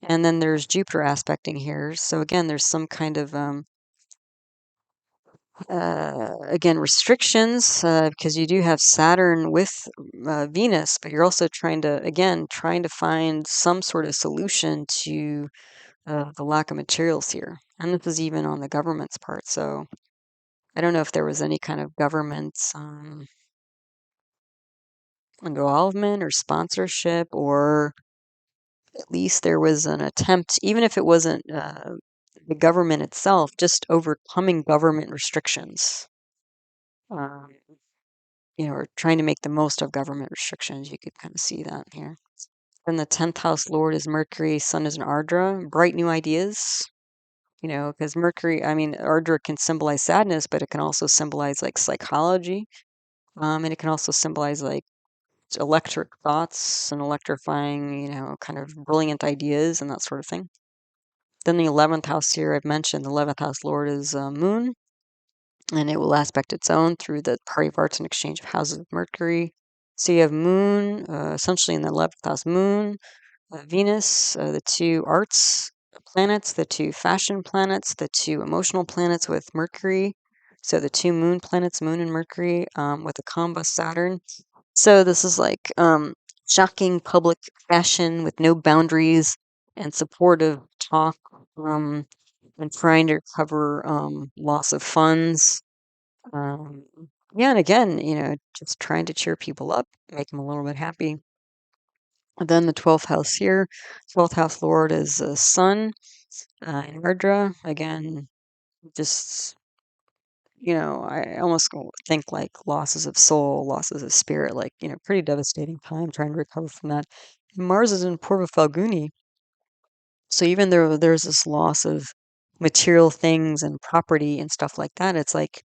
And then there's Jupiter aspecting here. So again, there's some kind of again restrictions because you do have Saturn with Venus, but you're also trying to find some sort of solution to the lack of materials here. And this is even on the government's part. So I don't know if there was any kind of government involvement or sponsorship, or at least there was an attempt, even if it wasn't the government itself, just overcoming government restrictions. Um, or trying to make the most of government restrictions. You could kind of see that here. Then the 10th house lord is Mercury, sun is an Ardra, bright new ideas. Because Mercury, I mean, Ardra can symbolize sadness, but it can also symbolize like psychology. And it can also symbolize like electric thoughts and electrifying, kind of brilliant ideas and that sort of thing. Then the 11th house here, I've mentioned the 11th house lord is Moon, and it will aspect its own through the parivartana exchange of houses of Mercury. So you have Moon, essentially in the 11th house, Moon, Venus, the two arts planets, the two fashion planets, the two emotional planets with Mercury. So the two moon planets, Moon and Mercury, with the combust Saturn. So this is like shocking public fashion with no boundaries and supportive talk, and trying to recover loss of funds. Um, yeah, and again, just trying to cheer people up, make them a little bit happy. And then the 12th house here, 12th house lord is Sun in Ardra. Again, just, I almost think like losses of soul, losses of spirit, like, pretty devastating time trying to recover from that. And Mars is in Purva Falguni. So even though there's this loss of material things and property and stuff like that, it's like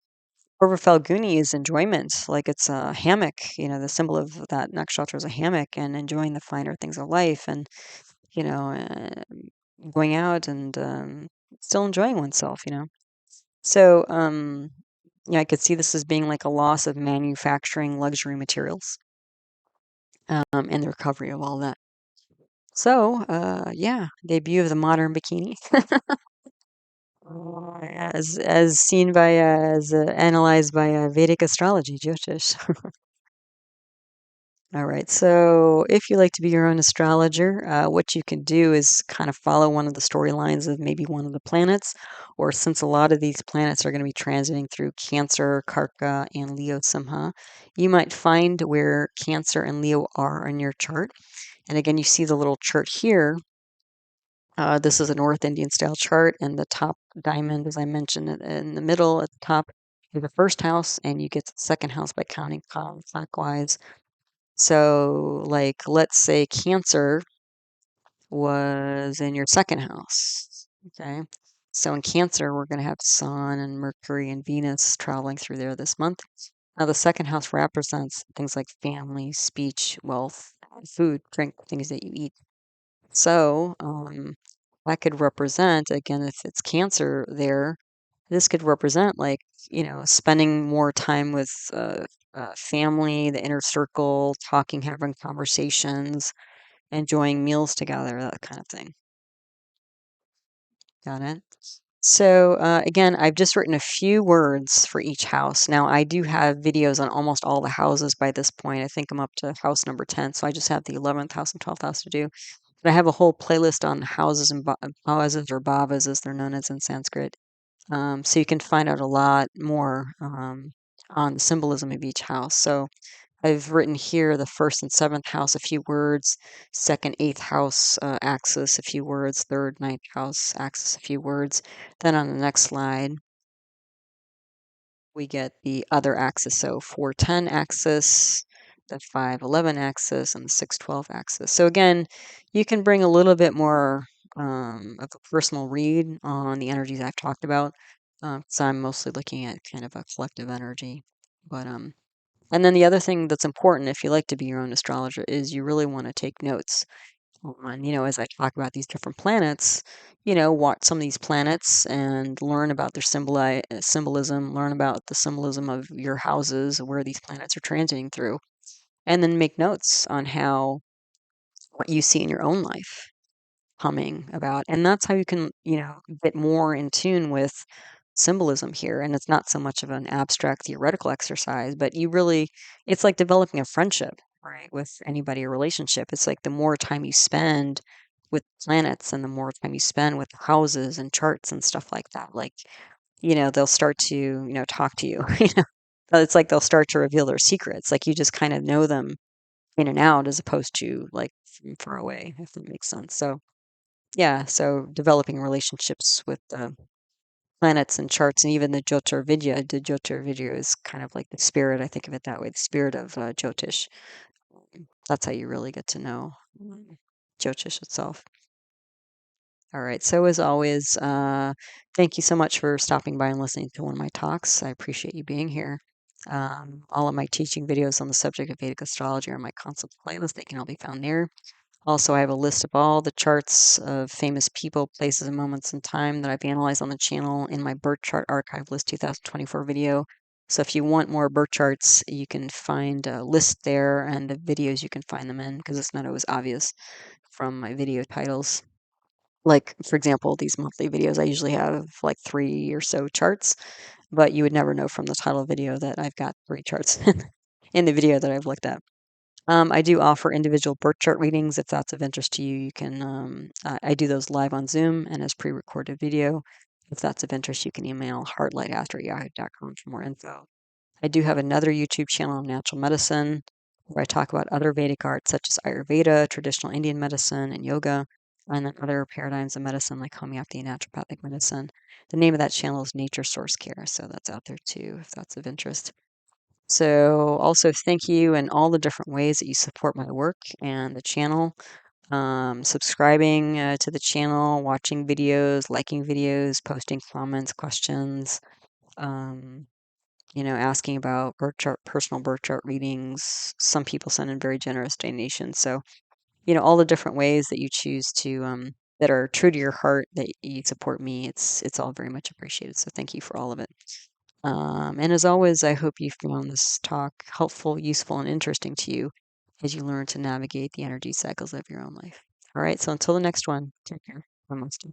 Purva Falguni is enjoyment. Like it's a hammock, the symbol of that nakshatra is a hammock and enjoying the finer things of life and, you know, uh, going out and still enjoying oneself. So, yeah, I could see this as being like a loss of manufacturing luxury materials, and the recovery of all that. So, yeah, debut of the modern bikini, as seen by as analyzed by Vedic astrology, Jyotish. All right. So, if you like to be your own astrologer, what you can do is kind of follow one of the storylines of maybe one of the planets, or since a lot of these planets are going to be transiting through Cancer, Karka, and Leo somehow, you might find where Cancer and Leo are in your chart. And again, you see the little chart here. This is a North Indian style chart, and the top diamond, as I mentioned, in the middle at the top is the first house, and you get to the second house by counting clockwise. So, like, let's say Cancer was in your second house. Okay. So, in Cancer, we're going to have Sun and Mercury and Venus traveling through there this month. Now, the second house represents things like family, speech, wealth, food, drink, things that you eat. So, that could represent, again, if it's Cancer there, this could represent like, spending more time with family, the inner circle, talking, having conversations, enjoying meals together, that kind of thing. Got it? So, again, I've just written a few words for each house. Now, I do have videos on almost all the houses by this point. I think I'm up to house number 10, so I just have the 11th house and 12th house to do. But I have a whole playlist on houses and houses or bhavas, as they're known as in Sanskrit. So you can find out a lot more on the symbolism of each house. So I've written here the first and seventh house, a few words, second, eighth house axis, a few words, third, ninth house axis, a few words. Then on the next slide, we get the other axis. So 410 axis, the 511 axis, and the 612 axis. So again, you can bring a little bit more of a personal read on the energies I've talked about. So I'm mostly looking at kind of a collective energy. But and then the other thing that's important if you like to be your own astrologer is you really want to take notes on, as I talk about these different planets, watch some of these planets and learn about their symbolism, learn about the symbolism of your houses, where these planets are transiting through, and then make notes on how what you see in your own life coming about. And that's how you can, get more in tune with symbolism here. And it's not so much of an abstract theoretical exercise, but it's like developing a friendship, right? With anybody, a relationship. It's like the more time you spend with planets and the more time you spend with houses and charts and stuff like that, like, they'll start to, talk to you. It's like they'll start to reveal their secrets. Like you just kind of know them in and out as opposed to like from far away, if that makes sense. So, yeah, so developing relationships with planets and charts and even the Jyotirvidya. The Jyotirvidya is kind of like the spirit, I think of it that way, the spirit of Jyotish. That's how you really get to know Jyotish itself. All right, so as always, thank you so much for stopping by and listening to one of my talks. I appreciate you being here. All of my teaching videos on the subject of Vedic astrology are on my concept playlist. They can all be found there. Also, I have a list of all the charts of famous people, places, and moments in time that I've analyzed on the channel in my birth chart archive list 2024 video. So if you want more birth charts, you can find a list there and the videos you can find them in because it's not always obvious from my video titles. Like, for example, these monthly videos, I usually have like 3 or so charts, but you would never know from the title video that I've got 3 charts in the video that I've looked at. I do offer individual birth chart readings. If that's of interest to you, you can. I do those live on Zoom and as pre-recorded video. If that's of interest, you can email heartlightaster@yahoo.com for more info. I do have another YouTube channel on natural medicine where I talk about other Vedic arts such as Ayurveda, traditional Indian medicine, and yoga, and then other paradigms of medicine like homeopathy and naturopathic medicine. The name of that channel is Nature Source Care, so that's out there too if that's of interest. So, also thank you and all the different ways that you support my work and the channel. Subscribing to the channel, watching videos, liking videos, posting comments, questions, um, asking about birth chart, personal birth chart readings. Some people send in very generous donations. So, all the different ways that you choose to that are true to your heart, that you support me. It's all very much appreciated. So thank you for all of it. And as always, I hope you found this talk helpful, useful, and interesting to you as you learn to navigate the energy cycles of your own life. All right. So until the next one, take care. Namaste.